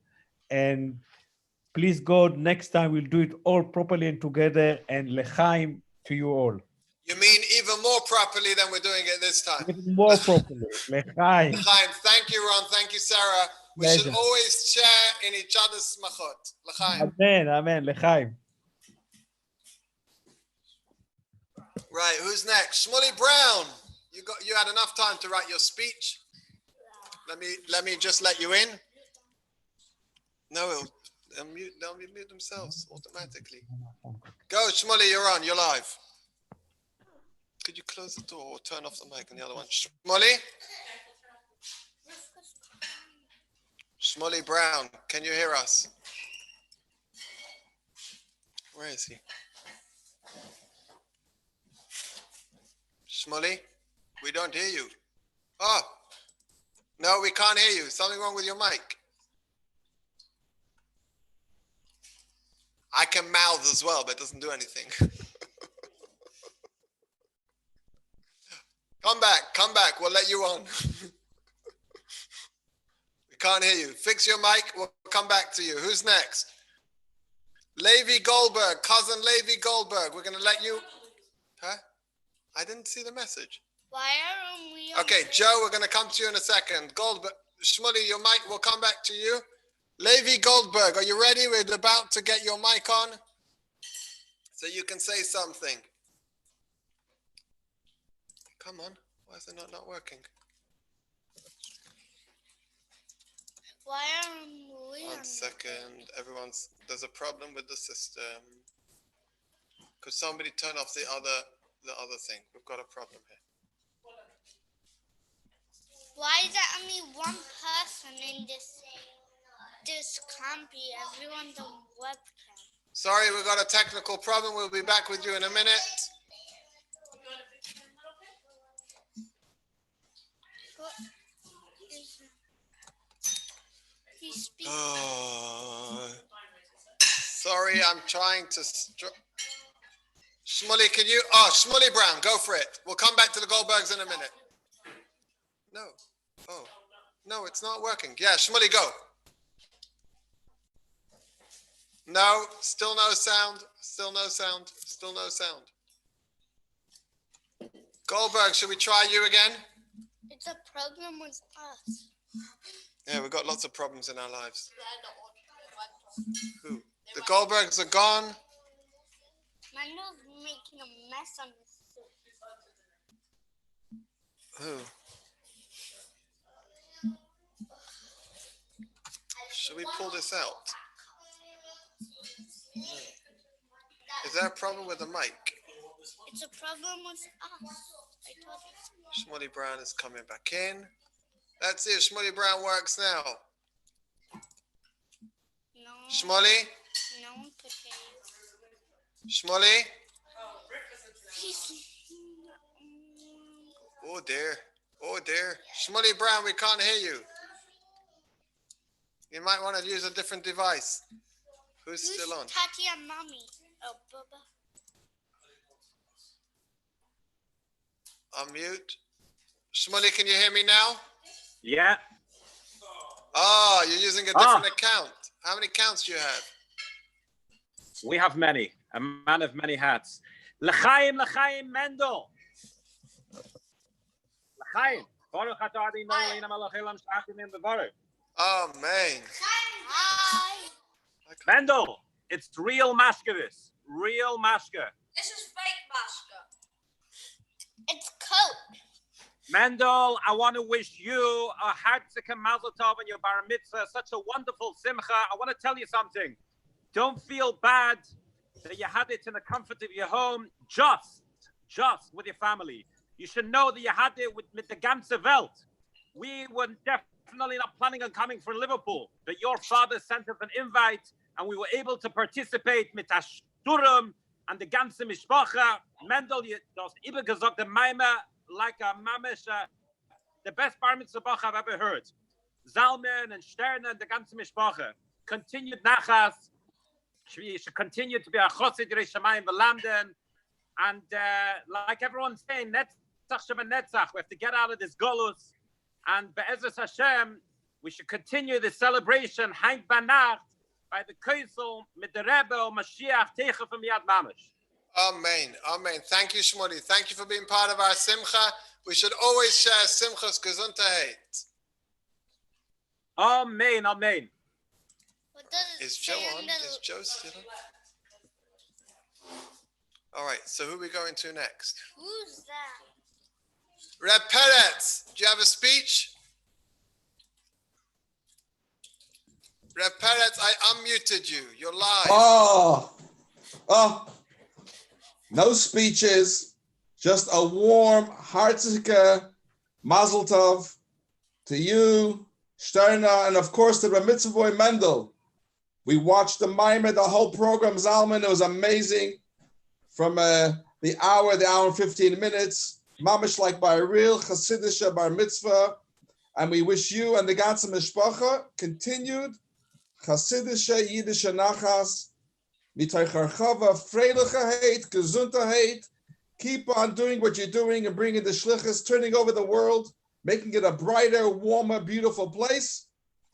And please God, next time we'll do it all properly and together. And L'chaim to you all. You mean even more properly than we're doing it this time? Even more properly. L'chaim. L'chaim. Thank you, Ron. Thank you, Sarah. We should always share in each other's smachot. L'chaim. Amen, amen. L'chaim. Right, who's next? Shmuley Brown. You had enough time to write your speech. Let me just let you in. No, they'll mute themselves automatically. Go, Shmuley, you're on. You're live. Could you close the door or turn off the mic on the other one? Shmuley? Shmuley Brown, can you hear us? Where is he? Shmuley, we don't hear you. Oh, no, we can't hear you. Something wrong with your mic. I can mouth as well, but it doesn't do anything. Come back. We'll let you on. We can't hear you. Fix your mic. We'll come back to you. Who's next? Levi Goldberg, cousin Levi Goldberg. We're going to let you. Huh? I didn't see the message. Why are we? Okay, Joe, we're going to come to you in a second. Goldberg, Shmuley, your mic will come back to you. Levi Goldberg, are you ready? We're about to get your mic on so you can say something. Come on, why is it not working? Why are we 1 second. There's a problem with the system. Could somebody turn off the other thing? We've got a problem here. Why is there only one person in this can't be everyone's on webcam? Sorry, we've got a technical problem. We'll be back with you in a minute. Sorry, I'm trying to. Shmuley, can you? Oh, Shmuley Brown, go for it. We'll come back to the Goldbergs in a minute. No. Oh, no, it's not working. Yeah, Shmuley, go. No, still no sound. Still no sound. Still no sound. Goldberg, should we try you again? It's a problem with us. Yeah, we've got lots of problems in our lives. Who? The Goldbergs are gone. Mendel's making a mess on his suit. Who? Should we pull this out? Is there a problem with the mic? It's a problem with us. I told you. Shmuley Brown is coming back in. Let's see if Shmuley Brown works now. No. Shmuley? No one could hear you. Shmuley? Oh dear. Oh dear. Shmuley Brown, we can't hear you. You might want to use a different device. Who's still on? Tati and Mommy? Oh, Bubba. Unmute. Shmuley, can you hear me now? Yeah. Oh, you're using a different account. How many accounts do you have? We have many. A man of many hats. L'chaim, L'chaim, Mendel. L'chaim. Baruch atah Adonai Eloheinu melech haolam she'achim im bevarach. Amen. Hi. Mendel, it's real Mashkevitz. Real Mashka. This is fake Mashka. It's Coke. Mendel, I want to wish you a heartzik mazel tov on your bar mitzvah. Such a wonderful simcha. I want to tell you something. Don't feel bad that you had it in the comfort of your home, just with your family. You should know that you had it with the ganze Welt. We were definitely not planning on coming from Liverpool, but your father sent us an invite, and we were able to participate mit Ashturum and the ganze Mishpacha. Mendel, you hast übergesagt the Maima like a mamish, the best bar mitzvah I've ever heard. Zalman and Sterne and the ganze Mishpacha. Continued nachas. You should continue to be a chosid Yerei Shamayim v'lamden. And like everyone's saying, netzach sheba netzach. We have to get out of this golus. And be'ezras Hashem, we should continue the celebration Hank Banacht by the Kaisel mit the Rebbe or Mashiach Teicha from Yad Mamish. Amen. Amen. Thank you, Shmuley. Thank you for being part of our simcha. We should always share simchas gesundheit. Amen. Amen. Is Joe on? Is Joe still on? All right. So who are we going to next? Who's that? Reb Peretz, do you have a speech? Reb Peretz, I unmuted you. You're live. No speeches, just a warm, heartike mazel tov to you, Sterna, and of course the Bar Mitzvah boy Mendel. We watched the Maimer, the whole program, Zalman. It was amazing. From the hour and 15 minutes, mamish like by a real Chassidish Bar Mitzvah. And we wish you and the ganze Mishpacha continued Chassidish Yiddish Nachas. Mitaycharchava, Freiligkeit, Gesundheit. Keep on doing what you're doing and bringing the shlichus, turning over the world, making it a brighter, warmer, beautiful place.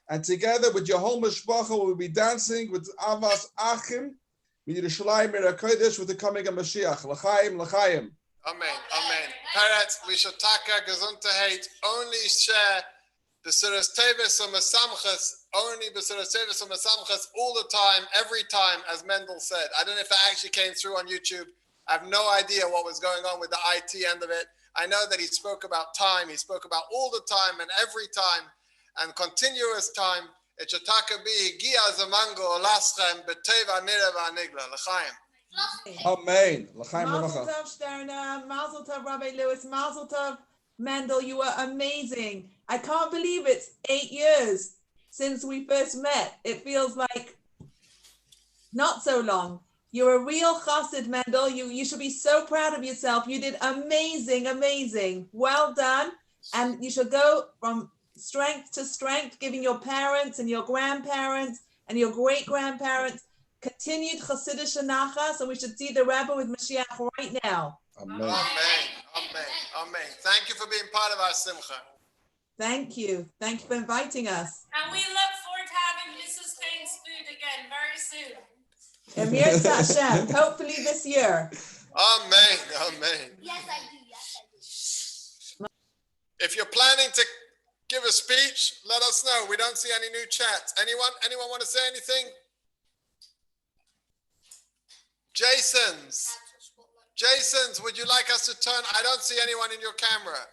And together with your whole mishpacha, we'll be dancing with Avas Achim, with Yerushalayim Mirakodesh, with the coming of Mashiach. L'chaim, l'chaim. Amen, amen. Peretz, we should taka gesundheit, only share B'suras Tevis or Mesamchas, only B'suras Tevis or Mesamchas all the time, every time, as Mendel said. I don't know if that actually came through on YouTube. I have no idea what was going on with the IT end of it. I know that he spoke about time. He spoke about all the time and every time and continuous time. את שתקה בי הגיע הזמן גאולסכם בטבע נראה והנגלה. לחיים. Amen. L'chaim Mazel Levacha. Tov, Sterna. Mazel Tov, Rabbi Lewis. Mazel Tov, Mendel. You are amazing. I can't believe it's 8 years since we first met. It feels like not so long. You're a real chassid, Mendel. You should be so proud of yourself. You did amazing, amazing. Well done. And you should go from strength to strength, giving your parents and your grandparents and your great-grandparents continued Chassidish nachas, and we should see the Rebbe with Mashiach right now. Amen. Amen. Thank you for being part of our simcha. Thank you. Thank you for inviting us. And we look forward to having Mrs. Kane's food again very soon. Emir Hashem, hopefully this year. Amen. Yes, I do. If you're planning to give a speech, let us know. We don't see any new chats. Anyone want to say anything? Jason's, would you like us to turn? I don't see anyone in your camera.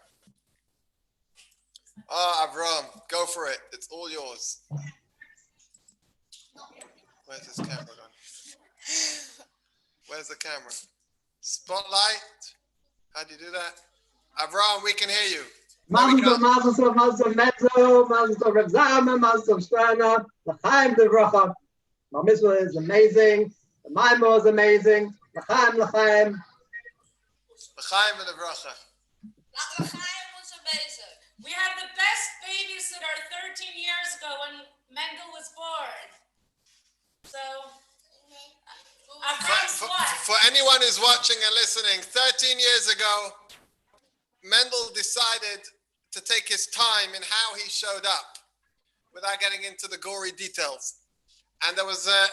Oh, Avram, go for it. It's all yours. Where's this camera gone? Where's the camera? Spotlight? How do you do that? Avram, we can hear you. Mazel Tov, Mendel, Mazel Tov, Reb Zalman, Mazel Tov, Sterna, L'chaim Devracha. My mitzvah is amazing. The Maimah is amazing. L'chaim. L'chaim and the bracha. L'chaim was amazing. We had the best babysitter 13 years ago when Mendel was born. So, for anyone who's watching and listening, 13 years ago, Mendel decided to take his time in how he showed up without getting into the gory details. And there was a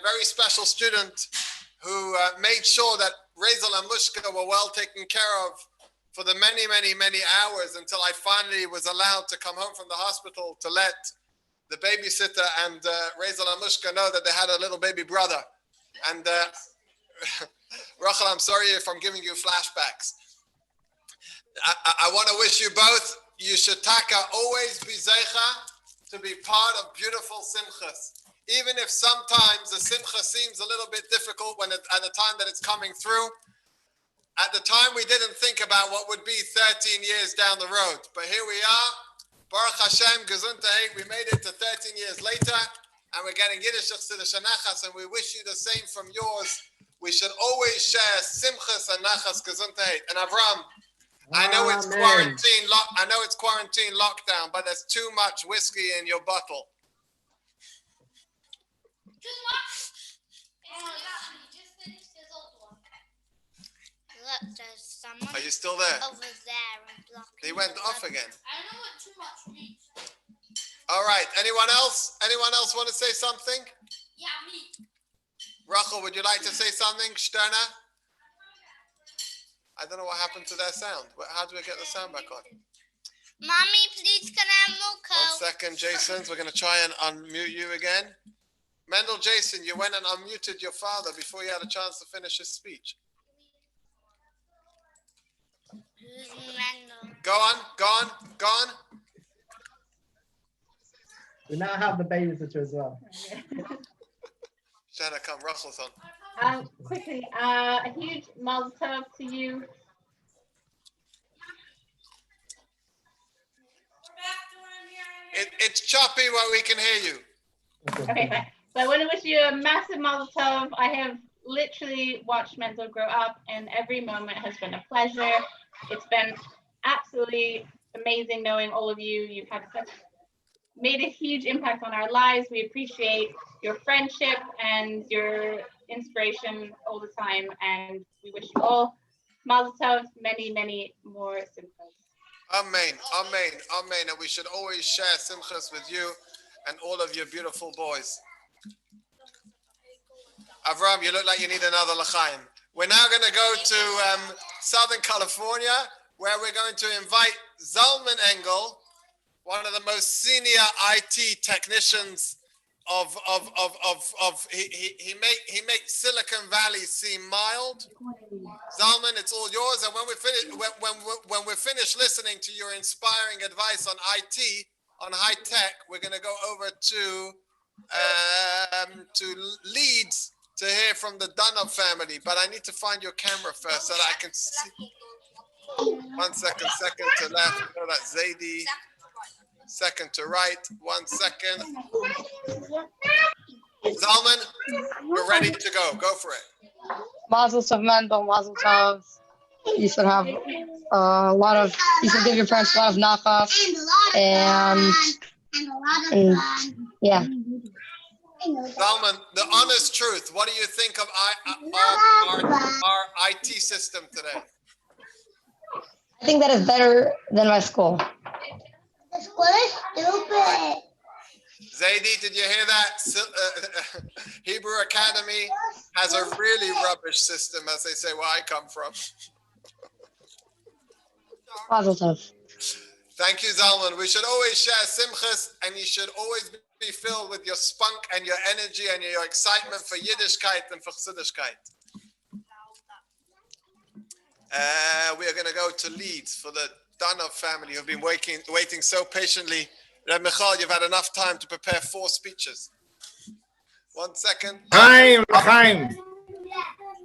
very special student who made sure that Rezel and Mushka were well taken care of for the many, many, many hours until I finally was allowed to come home from the hospital to let the babysitter and Rezel and Mushka know that they had a little baby brother. And Rachel, I'm sorry if I'm giving you flashbacks. I want to wish you both, you should always be zeicha to be part of beautiful simchas. Even if sometimes the simcha seems a little bit difficult at the time that it's coming through. At the time, we didn't think about what would be 13 years down the road. But here we are. Baruch Hashem, Gesundheit. We made it to 13 years later. And we're getting Yiddish Chassidish Nachas. And we wish you the same from yours. We should always share simchas and nachas Gesundheit. And Avram, I know it's quarantine. I know it's quarantine lockdown, but there's too much whiskey in your bottle. Look, there's someone. Are you still there? Over there and blocking. He went off again. I don't want too much meat. All right. Anyone else? Anyone else want to say something? Yeah, me. Rachel, would you like to say something? Sterna? I don't know what happened to their sound. How do we get the sound back on? Mommy, please can I have more Coke? 1 second, Jason. We're going to try and unmute you again. Mendel, Jason, you went and unmuted your father before you had a chance to finish his speech. Go on. We now have the babysitter as well. Shanna, come, Russell's on. Quickly, a huge mazel tov to you. It's choppy where we can hear you. Okay, fine. So I want to wish you a massive mazel tov. I have literally watched Mendel grow up, and every moment has been a pleasure. It's been absolutely amazing knowing all of you. You've made a huge impact on our lives. We appreciate your friendship and your inspiration all the time, and we wish you all mazel tov, many, many more simchas. Amen. And we should always share simchas with you and all of your beautiful boys. Avram, you look like you need another l'chaim. We're now going to go to Southern California, where we're going to invite Zalman Engel, one of the most senior IT technicians he makes Silicon Valley seem mild. Zalman, it's all yours. And when we're finished listening to your inspiring advice on IT, on high tech, we're going to go over to Leeds to hear from the Dunham family. But I need to find your camera first so that I can see. 1 second, second to left. No, that's Zaidi. Second to right. 1 second. Zalman, we're ready to go. Go for it. Mazel tov, Mendel, Mazel tov. You should have you should give your parents a lot of nachas and yeah. Zalman, the honest truth, what do you think of our IT system today? I think that is better than my school. The school is stupid. Zaidi, did you hear that? Hebrew Academy has a really rubbish system, as they say where I come from. Mazel tov. Thank you, Zalman. We should always share simchas, and you should always be filled with your spunk and your energy and your excitement for Yiddishkeit and for Chassidishkeit. We are going to go to Leeds for the Danov family who've been waiting so patiently. Reb Michal, you've had enough time to prepare 4 speeches. 1 second. Chaim.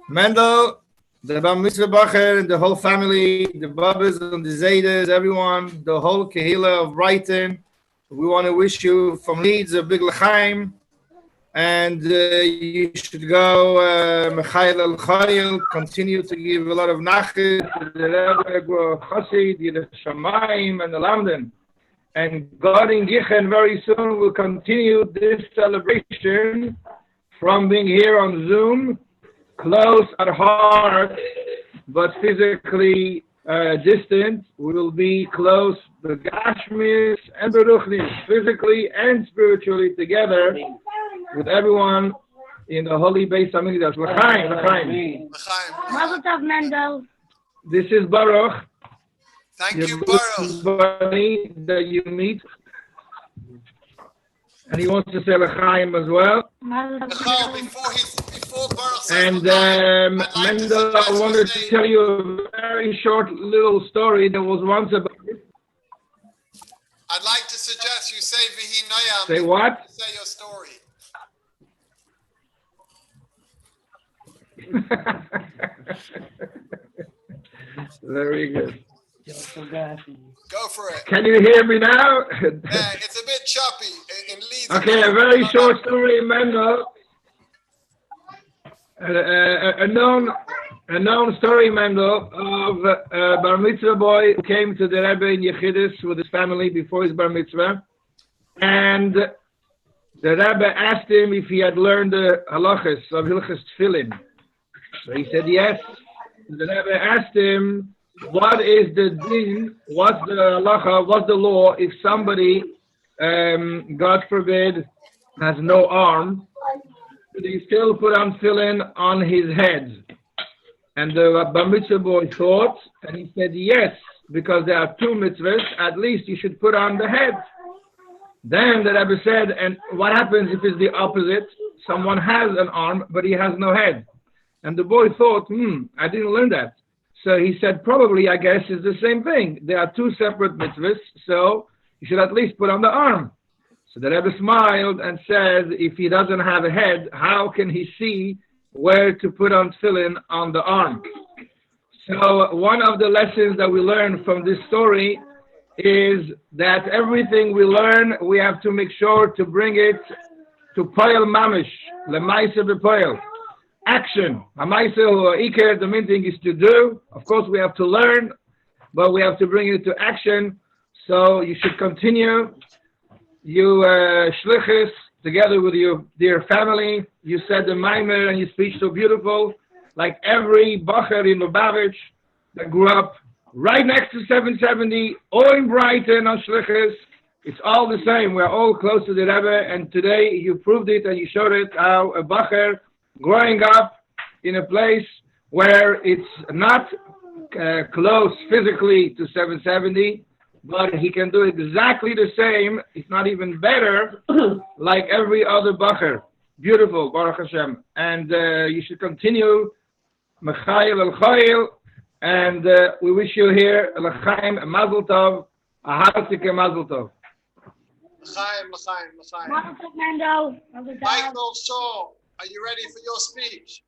Mendel, the Bar Mitzvah Bacher, and the whole family, the Babas and the Zaydas, everyone, the whole Kehila of Brighton. We want to wish you from Leeds a big l'chaim, and you should go Mechail al Chayil, continue to give a lot of nachas to the Rebbe Chassid, the Shamayim, and the Lamden. And God in Gichen very soon will continue this celebration from being here on Zoom, close at heart, but physically distant. We will be close, the Gashmis and the Ruchnis, physically and spiritually together with everyone in the holy Beis Hamikdash. L'chaim, l'chaim. Mazel tov, Mendel. This is Baruch. Thank you, Baruch. Everybody that you meet. And he wants to say l'chaim as well. Michal, before Baruch says And Mendel, I wanted to tell you a very short little story. There was once about. I'd like to suggest you say Vihi Noyam. Say what? Say your story. Very good. Go for it. Can you hear me now? Yeah, it's a bit choppy in Leeds. Okay, a very short story, Mendel. A known story, Mendel, of a bar mitzvah boy who came to the Rebbe in Yechidus with his family before his bar mitzvah, and the Rebbe asked him if he had learned the halachas of Hilchas Tefillin. So he said yes. The Rebbe asked him, what is the din, what's the halacha, what's the law if somebody, God forbid, has no arm, but he still put on tefillin on his head? And the bar mitzvah boy thought, and he said yes, because there are 2 mitzvahs, at least you should put on the head. Then the Rebbe said, and what happens if it's the opposite? Someone has an arm, but he has no head. And the boy thought, I didn't learn that. So he said, probably, I guess, it's the same thing. There are 2 separate mitzvahs, so you should at least put on the arm. So the Rebbe smiled and said, if he doesn't have a head, how can he see where to put on tefillin on the arm? So one of the lessons that we learn from this story is that everything we learn, we have to make sure to bring it to poel mamish, lemaisa bepoel. Action. The main thing is to do. Of course, we have to learn, but we have to bring it to action. So you should continue. You shlichus together with your dear family. You said the maimer and your speech so beautiful. Like every bacher in Lubavitch that grew up right next to 770, or in Brighton on shlichus. It's all the same. We're all close to the Rebbe, and today you proved it and you showed it how a bacher growing up in a place where it's not close physically to 770, but he can do exactly the same, if not even better, like every other bacher. Beautiful, Baruch Hashem. And you should continue, Mechail al Chayil, and we wish you here, L'chaim, Mazel Tov, a heartike Mazel Tov. L'chaim, l'chaim, l'chaim. Mazel tov, Mendel. Mazel tov. Michael Shaw, are you ready for your speech?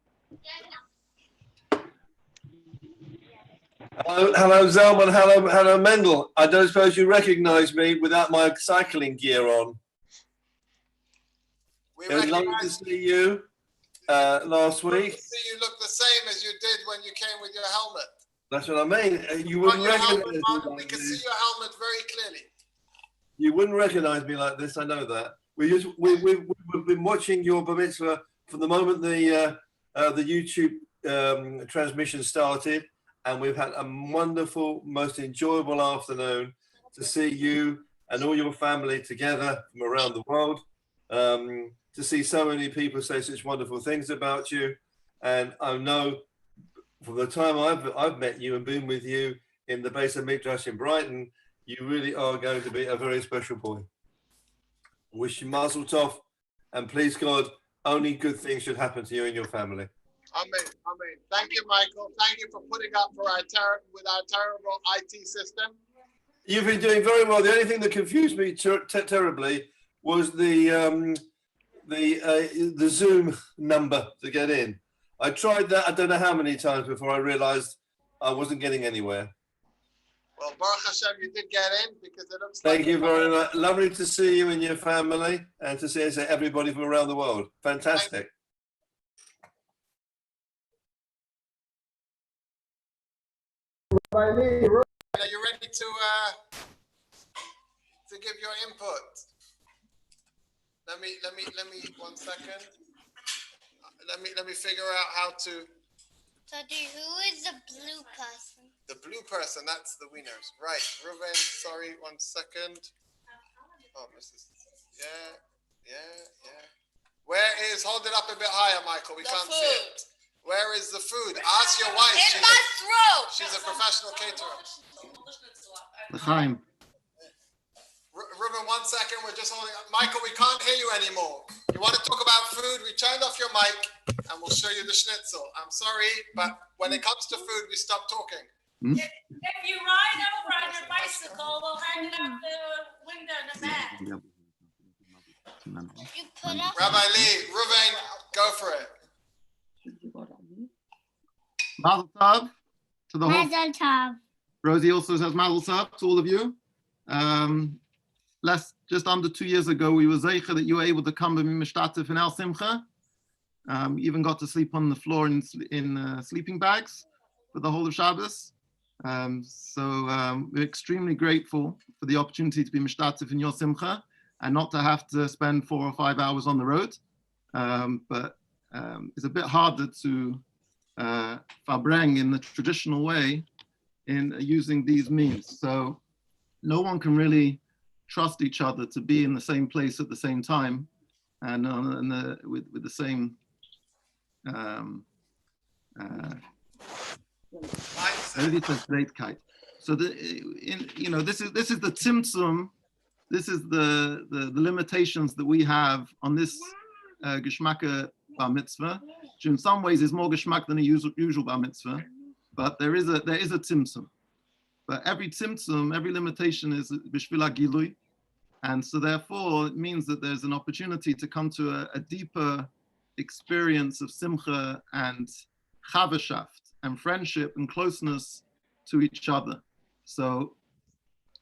Hello, Zalman. Hello, Mendel. I don't suppose you recognise me without my cycling gear on. It was lovely to see you last week. See, you look the same as you did when you came with your helmet. That's what I mean. You wouldn't recognise me We like can this. see your helmet very clearly. You wouldn't recognise me like this. I know that. We've been watching your bar mitzvah from the moment the YouTube transmission started, and we've had a wonderful, most enjoyable afternoon to see you and all your family together from around the world. To see so many people say such wonderful things about you, and I know from the time I've met you and been with you in the Beis HaMikdash in Brighton, you really are going to be a very special boy. Wish you mazel tov, and please God, only good things should happen to you and your family. Amen. Amen. Thank you, Michael. Thank you for putting up for our terrible IT system. You've been doing very well. The only thing that confused me terribly was the Zoom number to get in. I tried that I don't know how many times before I realized I wasn't getting anywhere. Well, Baruch Hashem, you did get in because it looks Thank you very much. Lovely to see you and your family and to see everybody from around the world. Fantastic. Are you ready to give your input? Let me 1 second. Let me figure out how to. Daddy, who is the blue person? The blue person, that's the winners. Right, Ruben, sorry, 1 second. Oh, Mrs. Yeah. Where is, hold it up a bit higher, Michael, we can't see it. Where is the food? Ask your wife. In my throat. She's a professional caterer. L'chaim. Ruben, 1 second, we're just holding up. Michael, we can't hear you anymore. You want to talk about food? We turned off your mic and we'll show you the schnitzel. I'm sorry, but when it comes to food, we stop talking. If you ride over on your bicycle, we'll hang it out the window in the back. Rabbi Lee, Ruben, go for it. Mazel tov to the whole. Mazel tov. Rosie also says mazel tov to all of you. Just under 2 years ago, we were zeicha that you were able to come with me mishtatif in our simcha. Even got to sleep on the floor in sleeping bags for the whole of Shabbos. We're extremely grateful for the opportunity to be mishtatif in your simcha and not to have to spend 4 or 5 hours on the road. But it's a bit harder to farbreng in the traditional way in using these means. So no one can really trust each other to be in the same place at the same time and with the same so this is the tzimtzum, this is the limitations that we have on this geschmacke bar mitzvah, which in some ways is more geschmack than a usual bar mitzvah, but there is a tzimtzum. But every tzimtzum, every limitation is b'shvil hagilui, and so therefore it means that there's an opportunity to come to a deeper experience of simcha and chavashaft and friendship and closeness to each other. So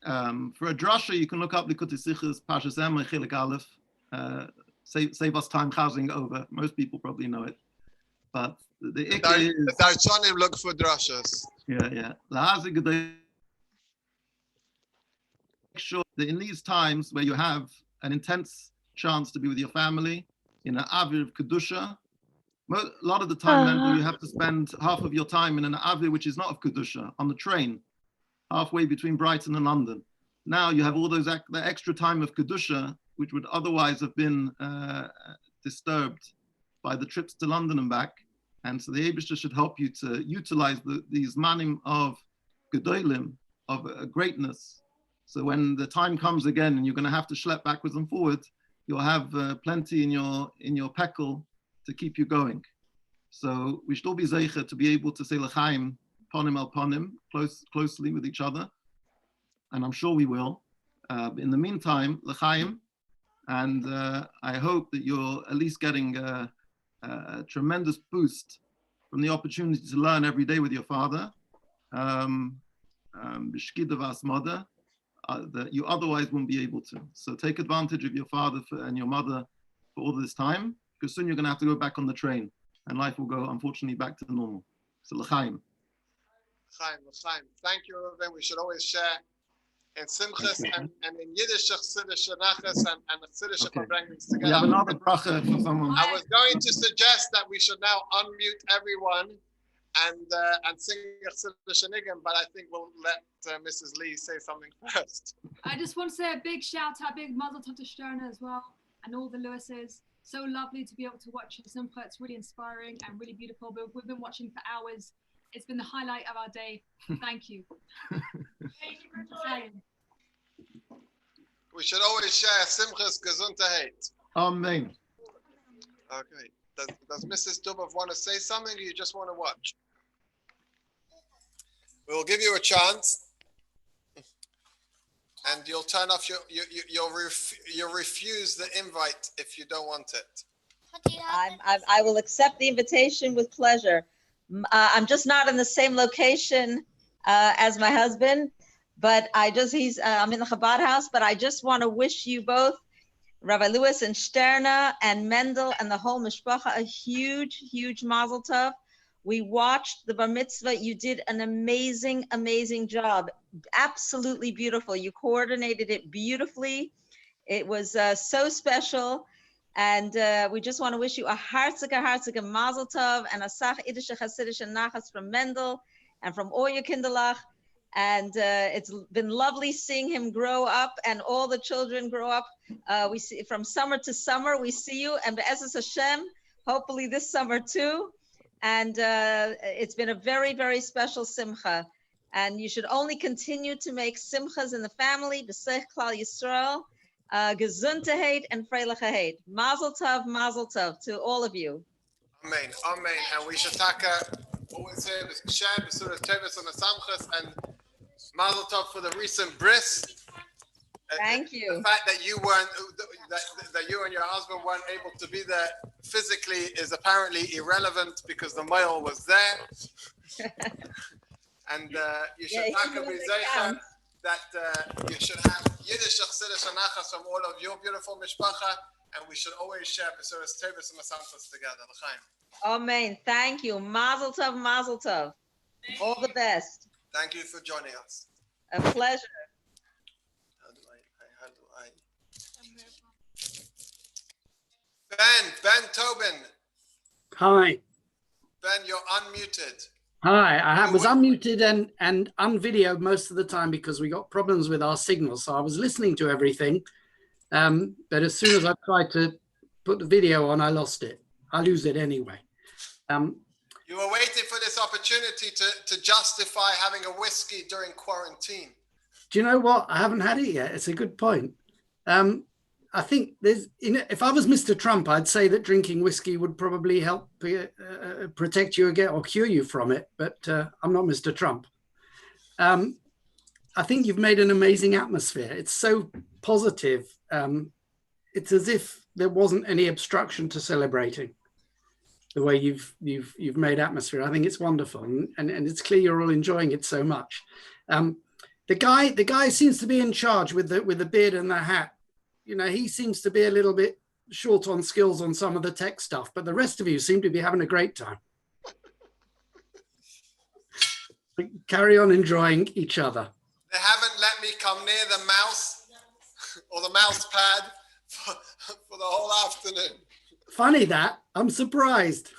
for a drasha, you can look up Likutei Sichos Parshas Emor Chelik Aleph. Save us time chazing over. Most people probably know it, but the Darshanim look for drashas. Yeah. Make sure that in these times where you have an intense chance to be with your family in an avir of kedusha, a lot of the time you have to spend half of your time in an avir which is not of kedusha on the train, halfway between Brighton and London. Now you have all those the extra time of kedusha which would otherwise have been disturbed by the trips to London and back. And so the Eibishter should help you to utilize these manim of gedolim, of greatness. So when the time comes again and you're going to have to schlep backwards and forwards, you'll have plenty in your pekel to keep you going. So we should all be zeicha to be able to say l'chaim ponim al ponim, closely with each other. And I'm sure we will. In the meantime, l'chaim, And I hope that you're at least getting a tremendous boost from the opportunity to learn every day with your father, that you otherwise won't be able to. So take advantage of your father and your mother for all this time, because soon you're going to have to go back on the train and life will go, unfortunately, back to normal. So l'chaim. L'chaim, l'chaim. Thank you, Reuven. We should always share in Simchas and in Yiddish, Chassidus, Nachas, and Chassidus Verbringens together. We have another bracha for someone. I was going to suggest that we should now unmute everyone and sing Chassidus Niggun, but I think we'll let Mrs. Lee say something first. I just want to say a big shout out, big mazel tov to Sterna as well, and all the Lewises. So lovely to be able to watch your Simcha. It's really inspiring and really beautiful. But we've been watching for hours. It's been the highlight of our day. Thank you. Thank you for joining. We should always share Simchas Gesundheit. Amen. Okay. Does Mrs. Dubov want to say something, or you just want to watch? We'll give you a chance, and you'll turn off you'll refuse the invite if you don't want it. I will accept the invitation with pleasure. I'm just not in the same location as my husband, but I'm in the Chabad house, but I just want to wish you both, Rabbi Lewis and Sterna and Mendel and the whole mishpacha, a huge, huge mazel tov. We watched the bar mitzvah. You did an amazing, amazing job. Absolutely beautiful. You coordinated it beautifully. It was so special. And we just want to wish you a hartzige mazel tov and a sach idische chassidish nachas from Mendel and from all your kinderlach. And it's been lovely seeing him grow up and all the children grow up. We see from summer to summer, we see you, and Be'ezus Hashem, hopefully this summer too. And it's been a very, very special simcha. And you should only continue to make simchas in the family, B'sech Klal Yisrael, Gesundheit and Freilichkeit. Mazel tov to all of you. Amen, amen. And we should always say Shem, B'suras Tevis and the Samchas, and Mazel tov for the recent bris. Thank you. The fact that you weren't, that you and your husband weren't able to be there physically is apparently irrelevant because the male was there. And you should that you should have Yiddish Chassidus and Nachas from all of your beautiful mishpacha, and we should always share B'suras Tevis and the Samchas together. L'chaim. Amen. Thank you. Mazel tov, mazel tov. All the best. Thank you for joining us. A pleasure. Ben Tobin. Hi. Ben, you're unmuted. Hi, I was unmuted and unvideoed most of the time because we got problems with our signal. So I was listening to everything. But as soon as I tried to put the video on, I lost it. I lose it anyway. You were waiting for this opportunity to justify having a whiskey during quarantine. Do you know what? I haven't had it yet. It's a good point. I think if I was Mr. Trump, I'd say that drinking whiskey would probably help protect you again or cure you from it. But I'm not Mr. Trump. I think you've made an amazing atmosphere. It's so positive. It's as if there wasn't any obstruction to celebrating. The way you've made atmosphere, I think it's wonderful, and it's clear you're all enjoying it so much. The guy seems to be in charge with the beard and the hat. You know, he seems to be a little bit short on skills on some of the tech stuff, but the rest of you seem to be having a great time. Carry on enjoying each other. They haven't let me come near the mouse or the mouse pad for the whole afternoon. Funny that. I'm surprised.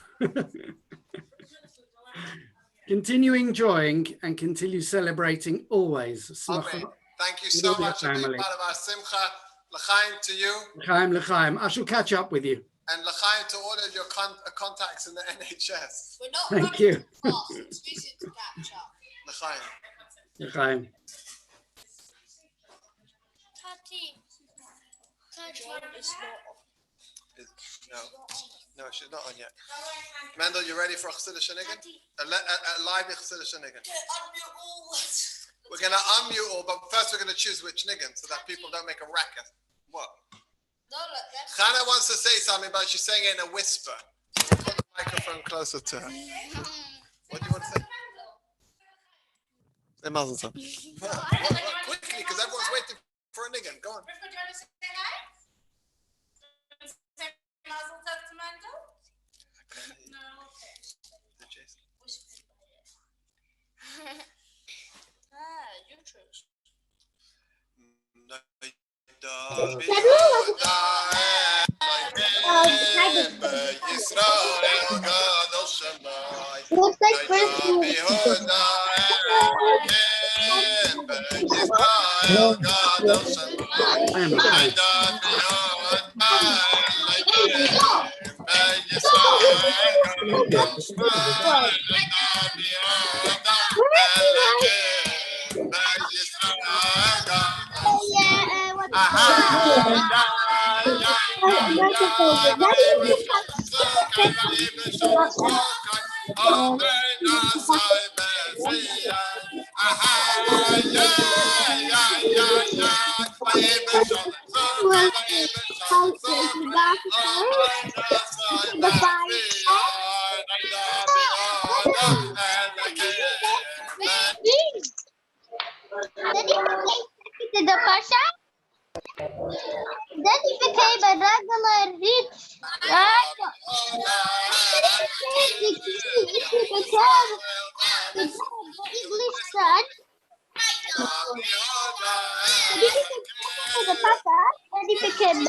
Continue enjoying and continue celebrating always. Amen. Thank you so much for being part of our simcha. L'chaim to you. L'chaim, l'chaim. I shall catch up with you. And l'chaim to all of your contacts in the NHS. We're not Thank you. Fast. It's easy to catch up. L'chaim. L'chaim. No, she's not on yet. Mendel, you ready for Chassidus Niggun? A live Chassidus Niggun. We're going to unmute all, but first we're going to choose which Niggun so that people don't make a racket. What? Hannah wants to say something, but she's saying it in a whisper. So we'll put the microphone closer to her. What do you want to say? Say Mazel Tov. Quickly, because everyone's waiting for a nigga. Go on. Mazel Tov to Mendel? No. You choose. Looks like first the Pasha? Then he became a regular rich. English son. The Papa, and he became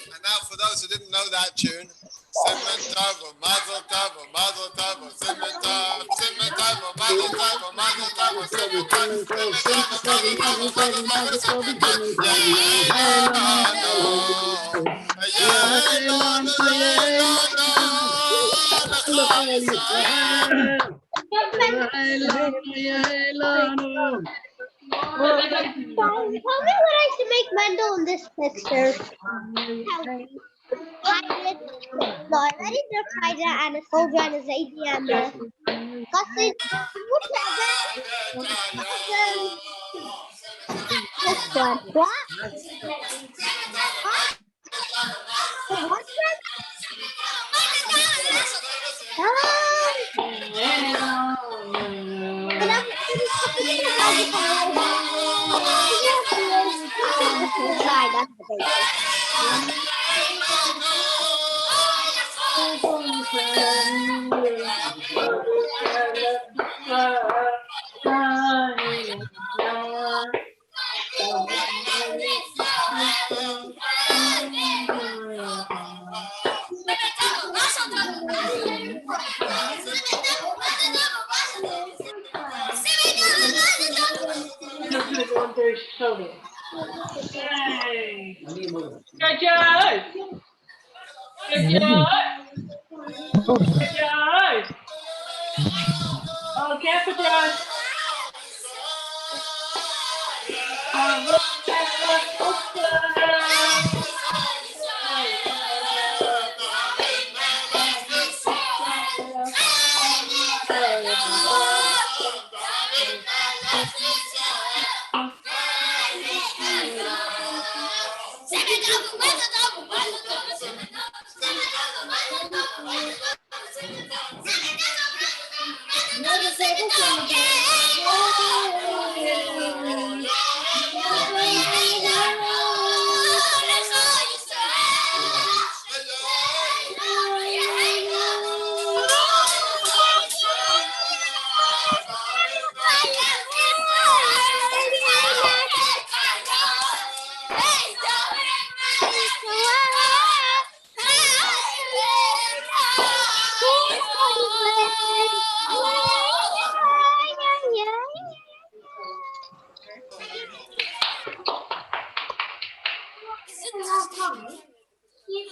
And now for those who didn't know that tune, Simon Tov, Mazel Tov, Mazel Tov, Simon Tov, Simon Tov, Mazel Tov, Mazel Tov, Simon Tov, Simon Tov, Mazel Tov, Tell me what I should make Mendel in this picture. No, I already tried that and a soldier and a Zaidi and the cousin. This one. What?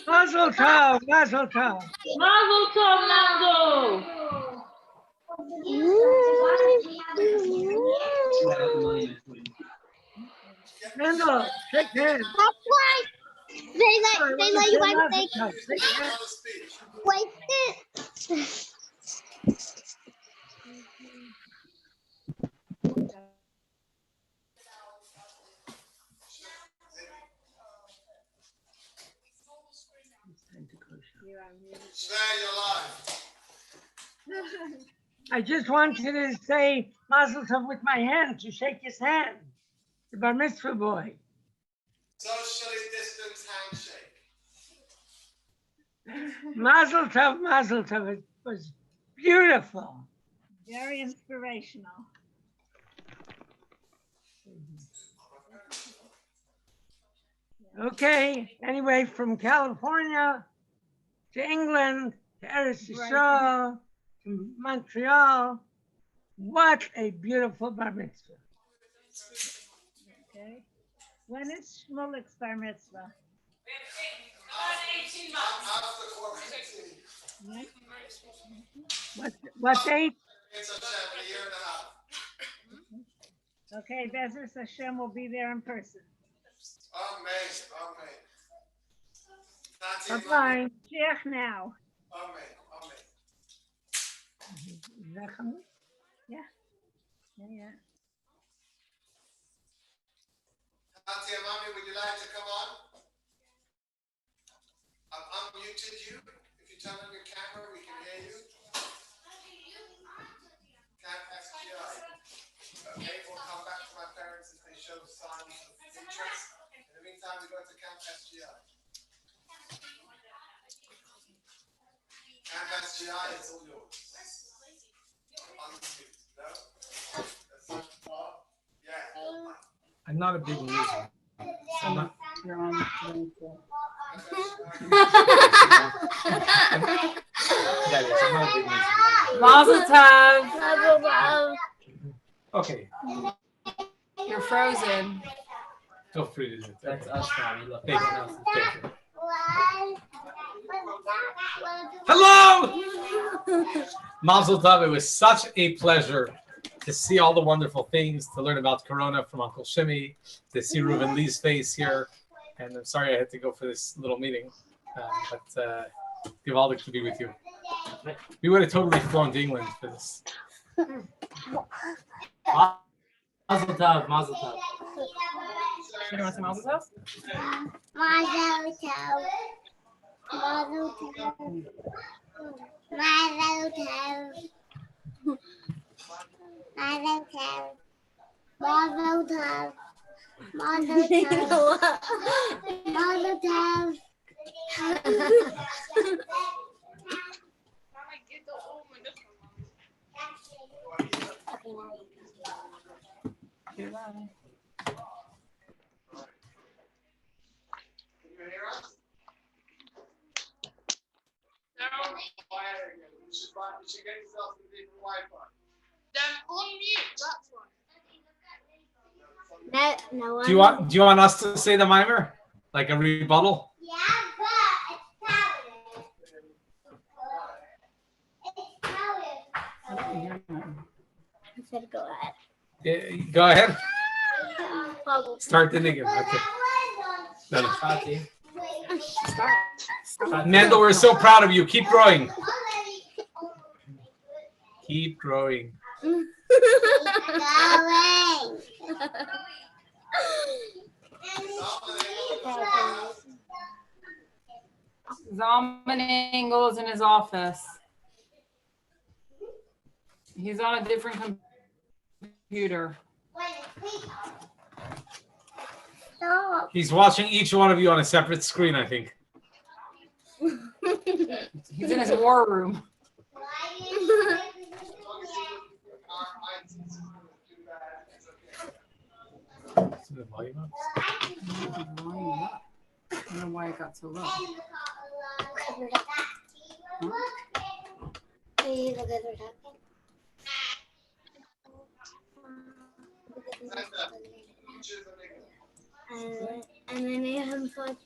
Mazel tov, mazel tov. Mazel tov, Mendel. Mendel, shake hands. That's why they let you like Shake hands. this. I just wanted to say mazel tov with my hand, to shake his hand. The bar mitzvah boy. Socially distanced handshake. Mazel tov, mazel tov. It was beautiful. Very inspirational. Okay, anyway, from California to England to Eretz Yisrael to Montreal, what a beautiful bar mitzvah. Okay. When is Shmulek's bar mitzvah? 18 months. What date? It's a year and a half. Okay, Bezos Hashem will be there in person. Amazing, amazing. Bye-bye. Sheikh now. Amen. Yeah. Yeah. Tati and Mommy, would you like to come on? I've unmuted you. If you turn on your camera, we can hear you. Can't SGI. Okay, we'll come back to my parents if they show signs of interest. In the meantime, we go to Camp SGI. Camp SGI is all yours. Unmute. No? That's not far. Yeah. I'm not a big loser. I'm not. Mazel tov. Okay. You're frozen. Feel free to do that. That's us now. We love Thank you. everyone else. Thank you. Hello! Mazel tov. It was such a pleasure to see all the wonderful things, to learn about Corona from Uncle Shimmy, to see Reuven Lee's face here. And I'm sorry I had to go for this little meeting, but Givaldic to be with you. We would have totally flown to England for this. Mazel tov, mazel tov. You want some mazel tov? Mazel tov. Mazel tov. Mazel tov. Mazel tov. Mazel tov. Mazel tov. Mazel tov. You should get yourself some different Wi-Fi. Then unmute. That's one. No, Do you want us to say the mimer? Like a rebuttal? Yeah, but I said go ahead. Yeah, go ahead. Start the nigga. Okay. Mendel, we're so proud of you. Keep growing. Keep growing. Going. Zalman Engel's in his office. He's on a different computer. He's watching each one of you on a separate screen, I think. He's in his war room. Is the volume up? I don't know why it got so low. And then I have thought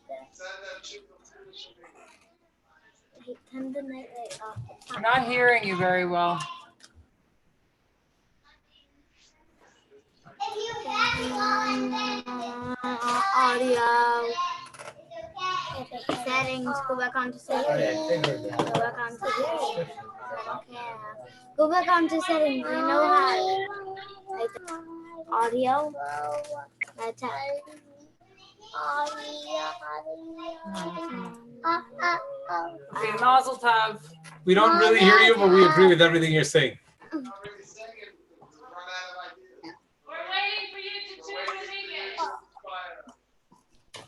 that turn the night light off. I'm not hearing you very well. Audio. Settings. Go back onto settings. Go back onto settings. I don't care. Go back onto settings. You know how. Audio. That's it. Okay, Mazel Tov. We don't really hear you, but we agree with everything you're saying.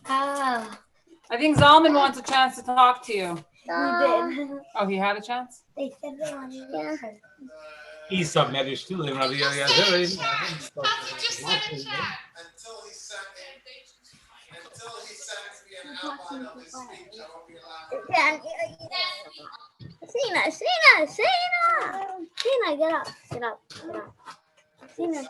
I think Zalman wants a chance to talk to you. He did. Oh, he had a chance? They said they wanted to. Isa Medishtulim, Rabbi Eliezer. Until he sends me an outline of his speech, I won't be allowed. Sina, get up, get up, get up. Sina.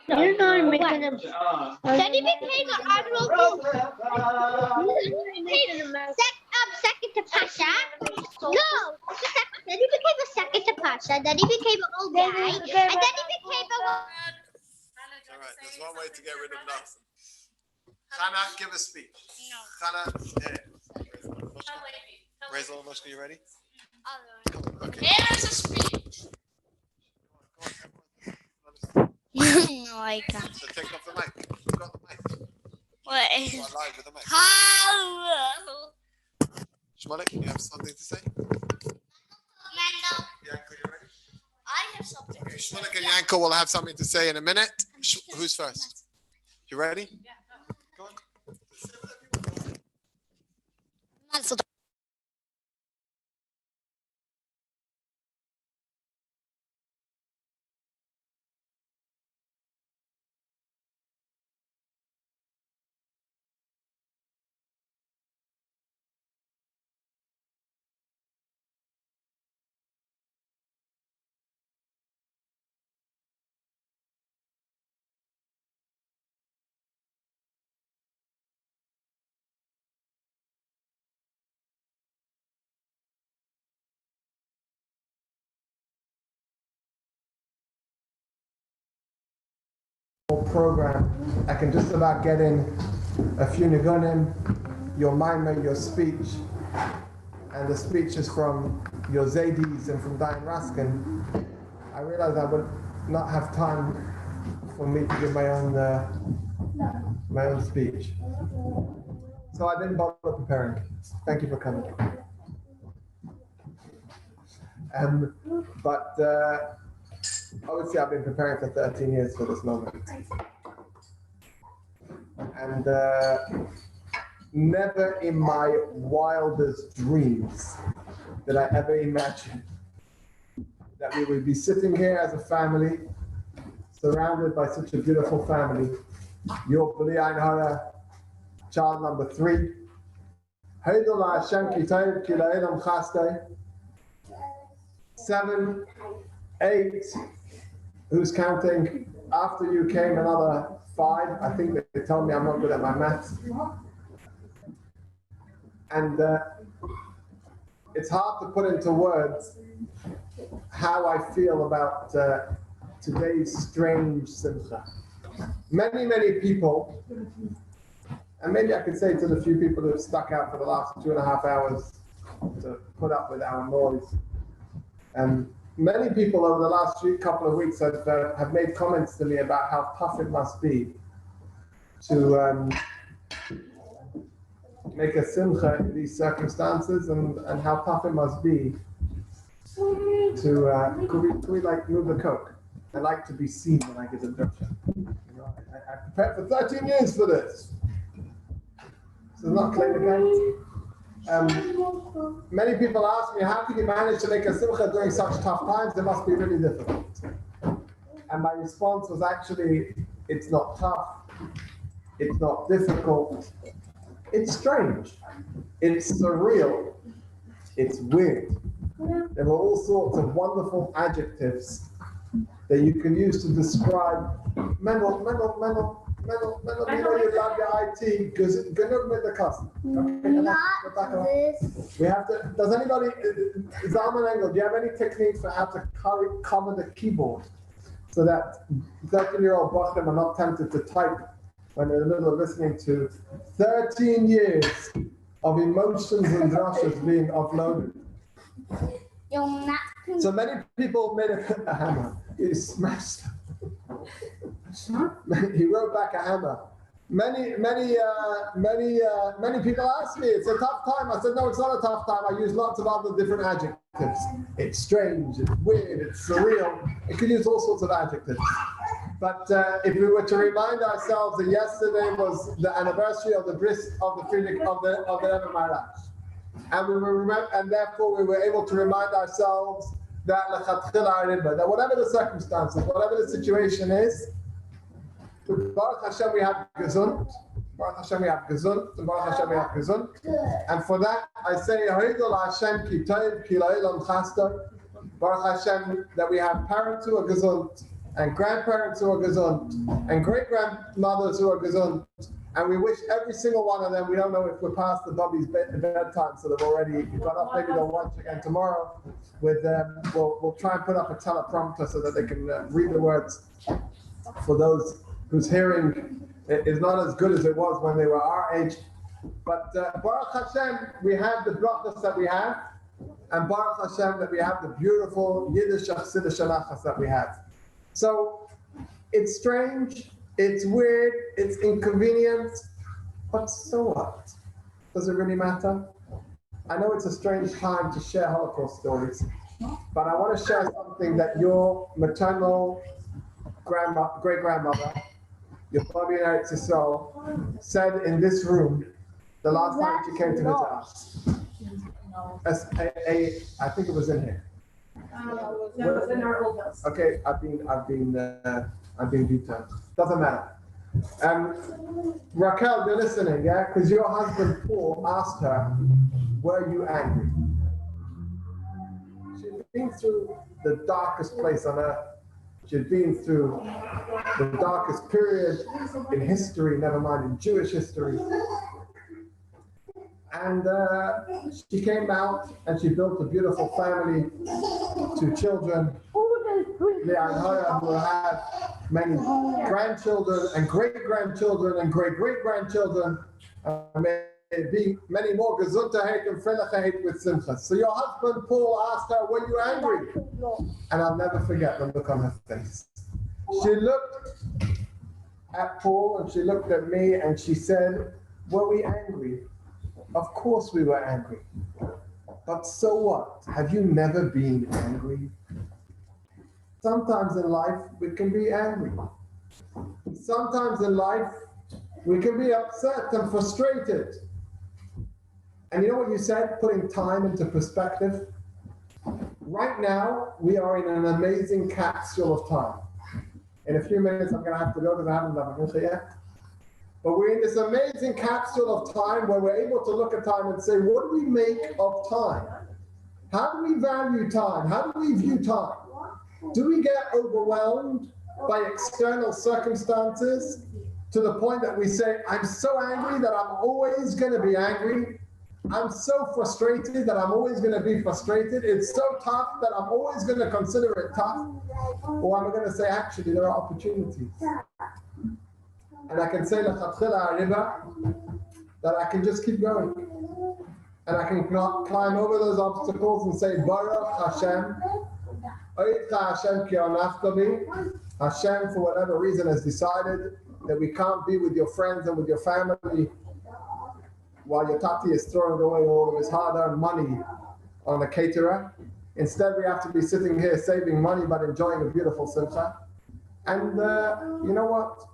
You're not making them. Daddy became an honorable. Second to Pasha. No, Daddy became a second to Pasha. Daddy became an old guy, and Daddy became a. All right, there's one way to get rid of nothing. Chana, give a speech. No. Chana, Raise Moshka, you ready? Okay. Here's a speech. Oh my God. So take off the mic. You've got the mic. What? You are live with the mic. How? Shmulek, you have something to say? Mendel. Yanko, you ready? I have something. Okay, Shmulek and Yanko will have something to say in a minute. Who's first? You ready? Go on. program. I can just about get in a few nigunim, your maimah, your speech, and the speeches from your Zaydis and from Diane Raskin. I realized I would not have time for me to give my own speech. So I didn't bother preparing. Thank you for coming. But obviously I've been preparing for 13 years for this moment. And never in my wildest dreams did I ever imagine that we would be sitting here as a family, surrounded by such a beautiful family. Your B'li Ayin Hara, child number 3. Heidel Hashem ki tov ki la'elam chasdei. 7, 8, who's counting? After you came another 5. I think they told me I'm not good at my maths. And it's hard to put into words how I feel about today's strange simcha. Many, many people, and maybe I could say to the few people who have stuck out for the last 2.5 hours to put up with our noise, and many people over the last couple of weeks have made comments to me about how tough it must be to make a simcha in these circumstances, and how tough it must be to, could we like move the coke? I like to be seen when I give a drasha. You know, I prepared for 13 years for this. This is not claim against. Many people ask me, how can you manage to make a simcha during such tough times? It must be really difficult. And my response was actually, it's not tough. It's not difficult. It's strange. It's surreal. It's weird. There are all sorts of wonderful adjectives that you can use to describe Mendel, you know you love your IT, genug with the customer. We have to, does anybody, Zalman Engel, do you have any techniques for how to cover the keyboard so that 13-year-old Bachram are not tempted to type when they're in the middle of listening to 13 years of emotions and drashas being uploaded? So many people made a hammer. He smashed. He wrote back a hammer. Many people ask me, it's a tough time. I said, no, it's not a tough time. I use lots of other different adjectives. It's strange, it's weird, it's surreal. I could use all sorts of adjectives. But if we were to remind ourselves that yesterday was the anniversary of the bris of the Frierdiker of the Rebbe Maharaj, and therefore we were able to remind ourselves that whatever the circumstances, whatever the situation is, Baruch Hashem we have gesund, Baruch Hashem we have gesund, Baruch Hashem we have gesund, and for that I say Hoidol Hashem ki tov ki la'olam chasdei. Baruch Hashem that we have parents who are gesund, and grandparents who are gesund, and great-grandmothers who are gesund, and we wish every single one of them, we don't know if we're past the Bubby's bedtime, so they've already got up, maybe they'll watch again tomorrow. With them, we'll try and put up a teleprompter so that they can read the words for those whose hearing is not as good as it was when they were our age. But Baruch Hashem, we have the brachos that we have, and Baruch Hashem that we have the beautiful Yiddish Chassidish Anachas that we have. So it's strange, it's weird, it's inconvenient, but so what? Does it really matter? I know it's a strange time to share Holocaust stories, but I want to share something that your maternal great-grandmother, your Bobby and Eretz Yisrael, said in this room the last time she came to visit us. I think it was in here. No, it was in our old house. Okay, I've been detailed. Doesn't matter. Raquel, you're listening, yeah? Because your husband Paul asked her, were you angry? She'd been through the darkest place on earth. She'd been through the darkest period in history, never mind in Jewish history. And she came out and she built a beautiful family, 2 children, Leah and Hoya, who had many grandchildren and great-grandchildren and great-great-grandchildren. May it be many more gesundheit and fröhlichkeit with simcha. So your husband, Paul, asked her, were you angry? And I'll never forget the look on her face. She looked at Paul and she looked at me and she said, were we angry? Of course we were angry. But so what? Have you never been angry? Sometimes in life we can be angry. Sometimes in life we can be upset and frustrated. And you know what you said, putting time into perspective? Right now, we are in an amazing capsule of time. In a few minutes, I'm going to have to go because I haven't done it yet. But we're in this amazing capsule of time where we're able to look at time and say, what do we make of time? How do we value time? How do we view time? Do we get overwhelmed by external circumstances to the point that we say, I'm so angry that I'm always going to be angry? I'm so frustrated that I'm always going to be frustrated. It's so tough that I'm always going to consider it tough. Or I'm going to say, actually, there are opportunities. And I can say, that I can just keep going. And I can climb over those obstacles and say, Baruch Hashem, Hashem, for whatever reason, has decided that we can't be with your friends and with your family while your tati is throwing away all of his hard-earned money on a caterer. Instead, we have to be sitting here saving money but enjoying a beautiful simcha. And you know what?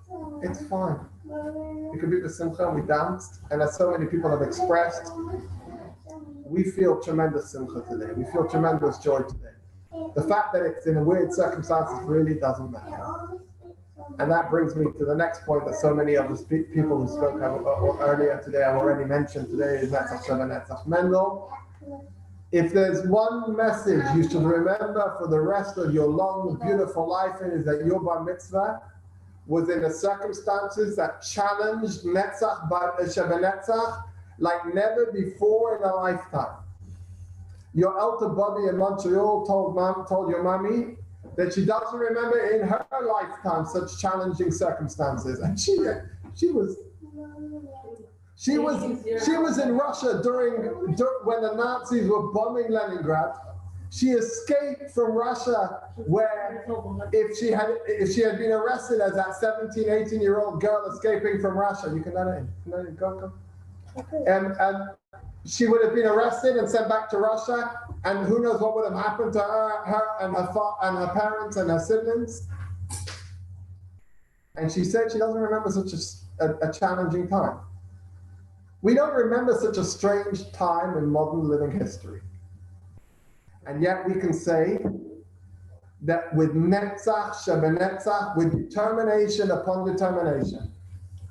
It's fine. We could be the simcha and we danced. And as so many people have expressed, we feel tremendous simcha today. We feel tremendous joy today. The fact that it's in a weird circumstances really doesn't matter. And that brings me to the next point that so many of the people who spoke earlier today have already mentioned today is Netzach Sheva Netzach Mendel. If there's one message you should remember for the rest of your long, beautiful life, it is that your bar mitzvah was in the circumstances that challenged Netzach Sheva Netzach like never before in a lifetime. Your elder Bobby in Montreal told your mommy that she doesn't remember in her lifetime such challenging circumstances. And she was in Russia during when the Nazis were bombing Leningrad. She escaped from Russia where if she had been arrested as that 17, 18-year-old girl escaping from Russia, you can let it in. Go. And she would have been arrested and sent back to Russia, and who knows what would have happened to her and her parents and her siblings. And she said she doesn't remember such a challenging time. We don't remember such a strange time in modern living history. And yet we can say that with Netzach Sheva Netzach, with determination upon determination.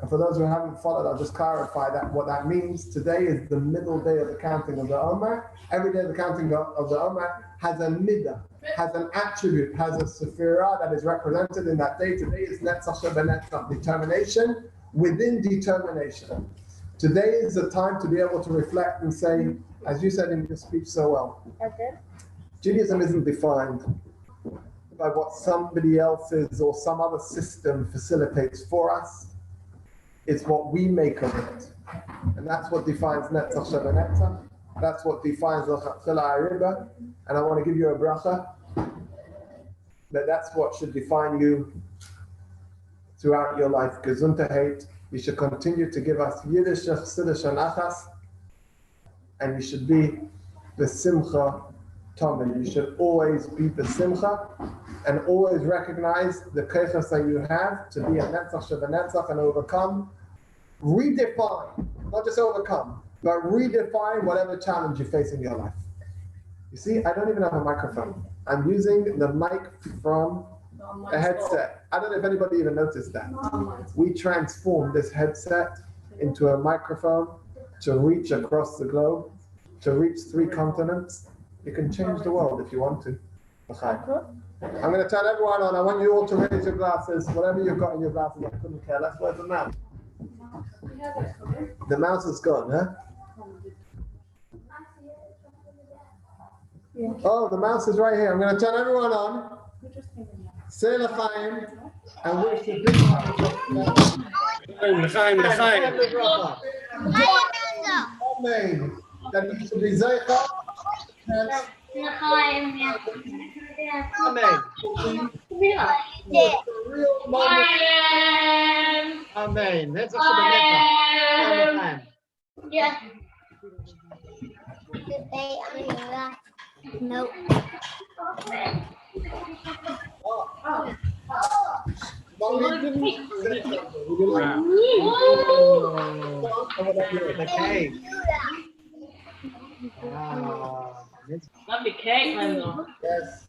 And for those who haven't followed, I'll just clarify what that means. Today is the middle day of the counting of the Omer. Every day of the counting of the Omer has a midah, has an attribute, has a sephirah that is represented in that day. Today is Netzach Sheva Netzach, determination within determination. Today is the time to be able to reflect and say, as you said in your speech so well, Judaism isn't defined by what somebody else's or some other system facilitates for us. It's what we make of it. And that's what defines Netzach Sheva Netzach. That's what defines L'Chatchila Ariba. And I want to give you a bracha that's what should define you throughout your life. Gesundheit. You should continue to give us Yiddish, Chassidus, and Achas. And you should be the Simcha Tomid. You should always be the Simcha and always recognize the keiches that you have to be a Netzach Sheva Netzach and overcome, redefine, not just overcome, but redefine whatever challenge you face in your life. You see, I don't even have a microphone. I'm using the mic from a headset. I don't know if anybody even noticed that. We transformed this headset into a microphone to reach across the globe, to reach 3 continents. You can change the world if you want to. I'm going to turn everyone on. I want you all to raise your glasses. Whatever you've got in your glasses, I couldn't care less. Where's the mouse? The mouse is gone, huh? Oh, the mouse is right here. I'm going to turn everyone on. say l'chaim, and wish the big L'chaim, l'chaim. Amen. That you should be zeicha. L'chaim, Amen. Amen. That's a Amen. Yeah. Nope. The cake. Lovely cake, Mendel. Yes.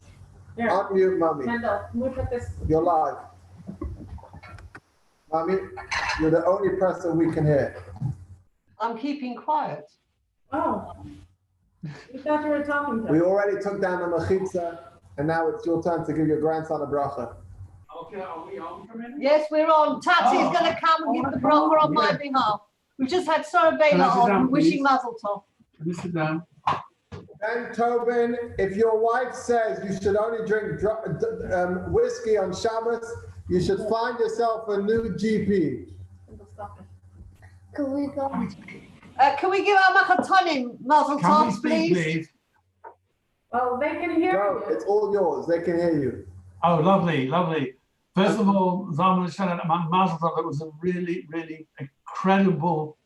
Unmute, mommy. Mendel, look at this. You're live. Mommy, you're the only person we can hear. I'm keeping quiet. Oh. We thought you were talking to We already took down the mechitza, and now it's your turn to give your grandson a bracha. Okay, are we on for a minute? Yes, we're on. Tati's going to come and give the bracha on my behalf. We just had Sarah Baylor on wishing Mazel Tov. Can you sit down? And Tobin, if your wife says you should only drink whiskey on Shabbos, you should find yourself a new GP. Can we go? Can we give our Machatonim Mazel Tov, please? Well, they can hear Go, you. it's all yours. They can hear you. Oh, lovely, lovely. First of all, Zalman Shannon, Mazel Tov, it was a really, really incredible,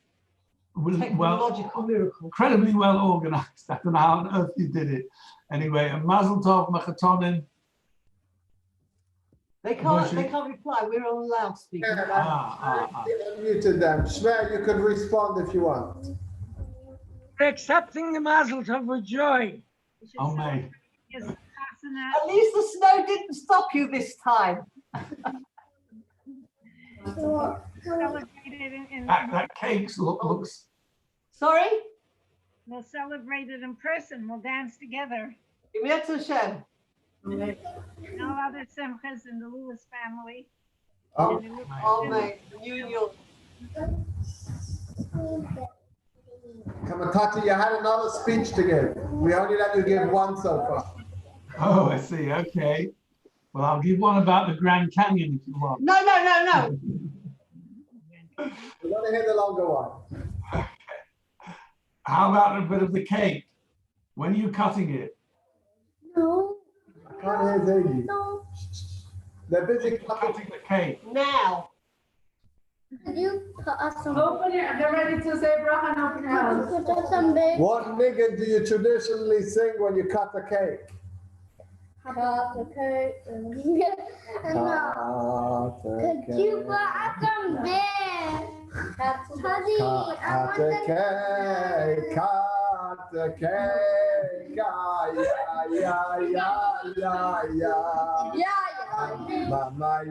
Technological miracle. incredibly well organized. I don't know how on earth you did it. Anyway, a Mazel Tov, Machatonim. They can't reply. We're on loudspeaker. Unmuted them. Shmer, you can respond if you want. We're accepting the Mazel Tov with joy. Oh, mate. Yes, At least the snow didn't stop you this time. Celebrated in That cake looks. Sorry? We'll celebrate it in person. We'll dance together. Yimyat Hashem. No other simchas in the Lewis family. Oh, mate. You. Come on, Tati, you had another speech to give. We only let you give one so far. Oh, I see. Okay. Well, I'll give one about the Grand Canyon if you want. No. We want to hear the longer one. How about a bit of the cake? When are you cutting it? No. I can't hear Ziggy. They're busy cutting the cake. Now. Could you put us some? Open it. They're ready to say bracha and open house. Put us some big. What nigga do you traditionally sing when you cut a cake? Cut the cake. Could you put us some big? Cut the cake, cut the cake, mama,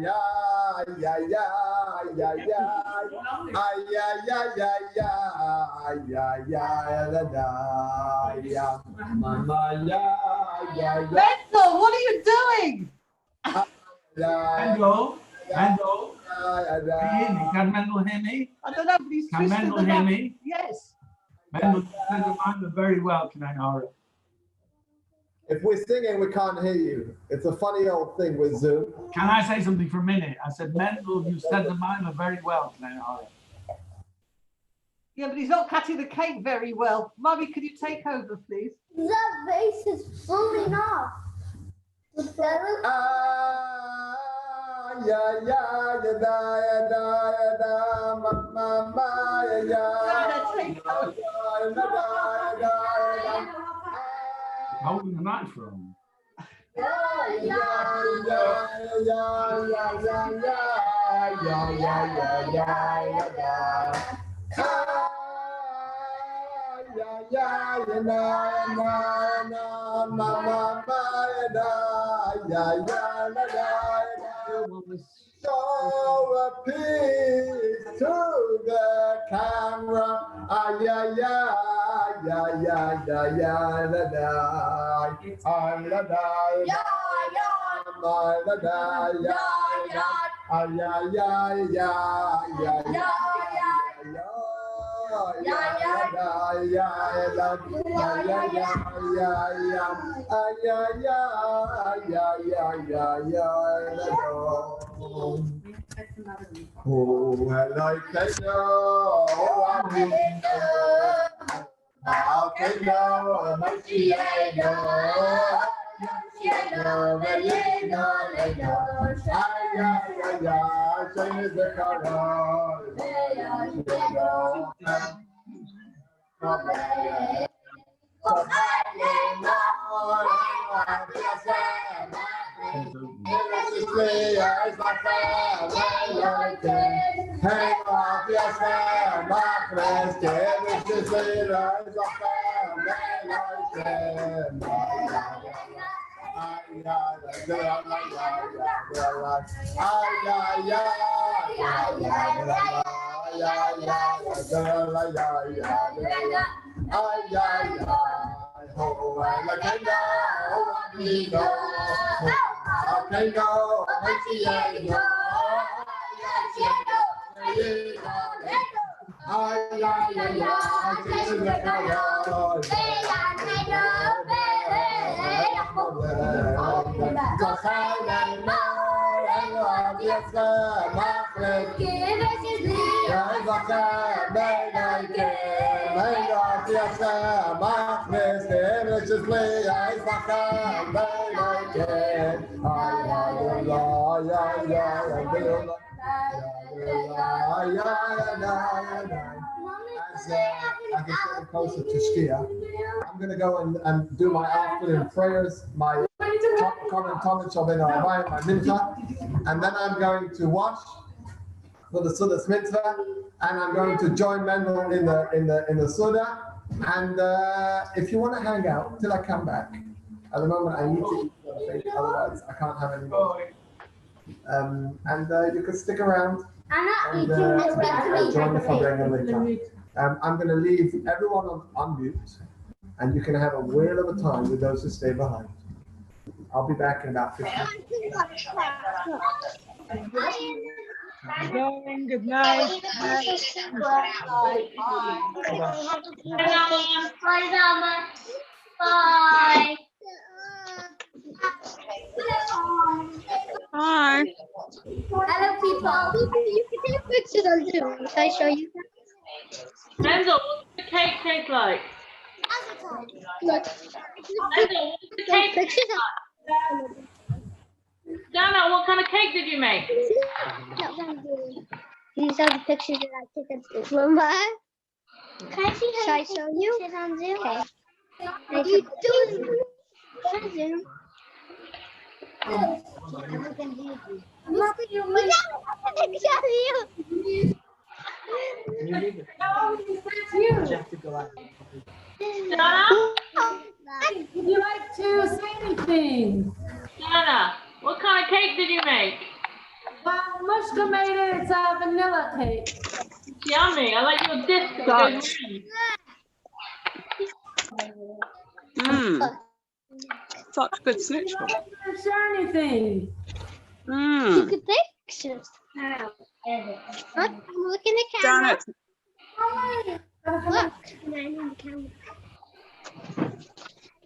Mendel, what are you doing? Mendel, can Mendel hear me? I don't know, but he's Can twisting Mendel the hear knife. me? Yes. Mendel said the mime very well, can I know? If we're singing, we can't hear you. It's a funny old thing with Zoom. Can I say something for a minute? I said, Mendel, you said the mime very well, can I know? Yeah, but he's not cutting the cake very well. Mummy, could you take over, please? That vase is falling off. Holding the knife from. Show a peace to the camera. As it's getting closer to Shkia, I'm going to go and do my afternoon prayers, my my Mitzvah, and then I'm going to wash for the Suda's Mitzvah, and I'm going to join Mendel in the Suda. And if you want to hang out till I come back, at the moment I need to eat something, otherwise I can't have any more. And you can stick around and join the fundraising later. I'm going to leave everyone on mute, and you can have a whale of a time with those who stay behind. I'll be back in about 15 minutes. Good night. Bye. Hi. Hello, people. You can take pictures on Zoom. Can I show you? Mendel, what's the cake taste like? Look. Mendel, what's the cake taste like? Dana, what kind of cake did you make? These are the pictures that I took on Zoom. Remember? Can I see how you show you? On Zoom? Okay. What are you doing? On Zoom. Look at you. Dana? Would you like to say anything? Dana, what kind of cake did you make? Well, Mushka made it. It's a vanilla cake. It's yummy. I like your disc. Such good schnitzel. I didn't share anything. You could take pictures. Look, look in the camera. Look. In the camera.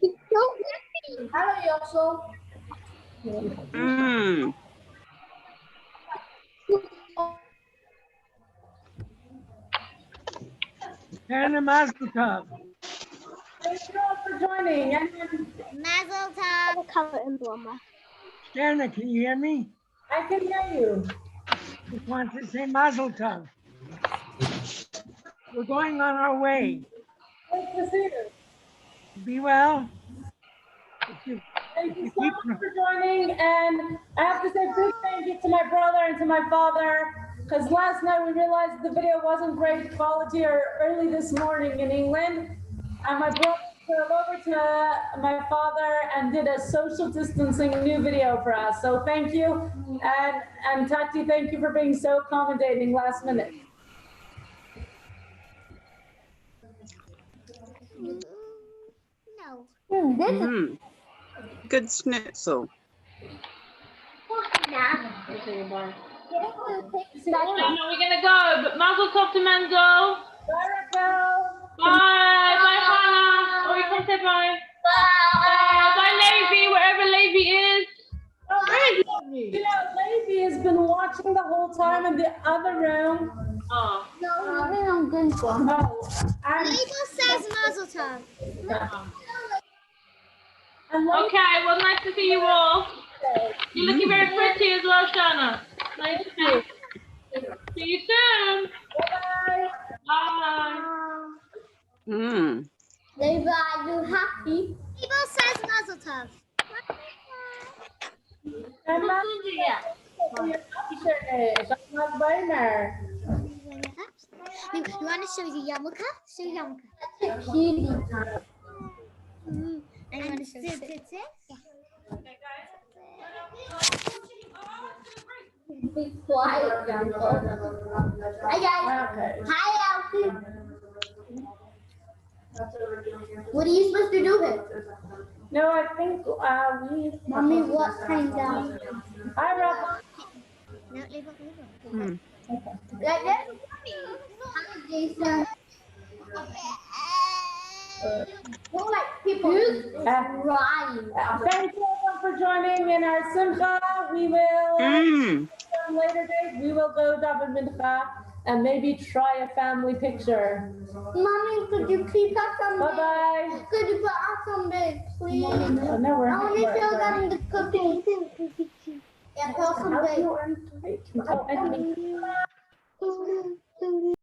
It's so happy. Hello, Yoshel. Anna Mazel Tov. Thank you all for joining. Mazel Tov. Color and bloma. Anna, can you hear me? I can hear you. Just want to say Mazel Tov. We're going on our way. Nice to see you. Be well. Thank you so much for joining, and I have to say a big thank you to my brother and to my father, because last night we realized the video wasn't great quality, or early this morning in England, and my brother drove over to my father and did a social distancing new video for us. So thank you, and Tati, thank you for being so accommodating last minute. No. Good schnitzel. We're gonna go, but Mazel Tov to Mendel. Bye, Mendel. Bye. Bye, Hannah. Or you can say bye. Bye. Bye, Levi, wherever Levi is. Oh, where is Levi? You know, Levi has been watching the whole time in the other room. Oh. No, we don't think so. Oh, Label says Mazel Tov. Okay, well, nice to see you all. You're looking very pretty as well, Shana. Nice to see you. See you soon. Bye. Bye. Label, are you happy? Label says Mazel Tov. And You want to show the yarmulke? Show the yarmulke. And you want to show the Be quiet, Hi guys. Hi, Alfie. What are you supposed to do here? No, I think we. Mommy, what time down? Hi, Rafa. No, leave it. Like that? Hi, Jason. More like people crying. Thank you everyone for joining in our simcha. We will some later date. We will go daven mincha and maybe try a family picture. Mommy, could you please have some? Bye bye. Could you put out some big, please? No, we're I want to show them the cookies. Yeah, put some big. Oh, and me.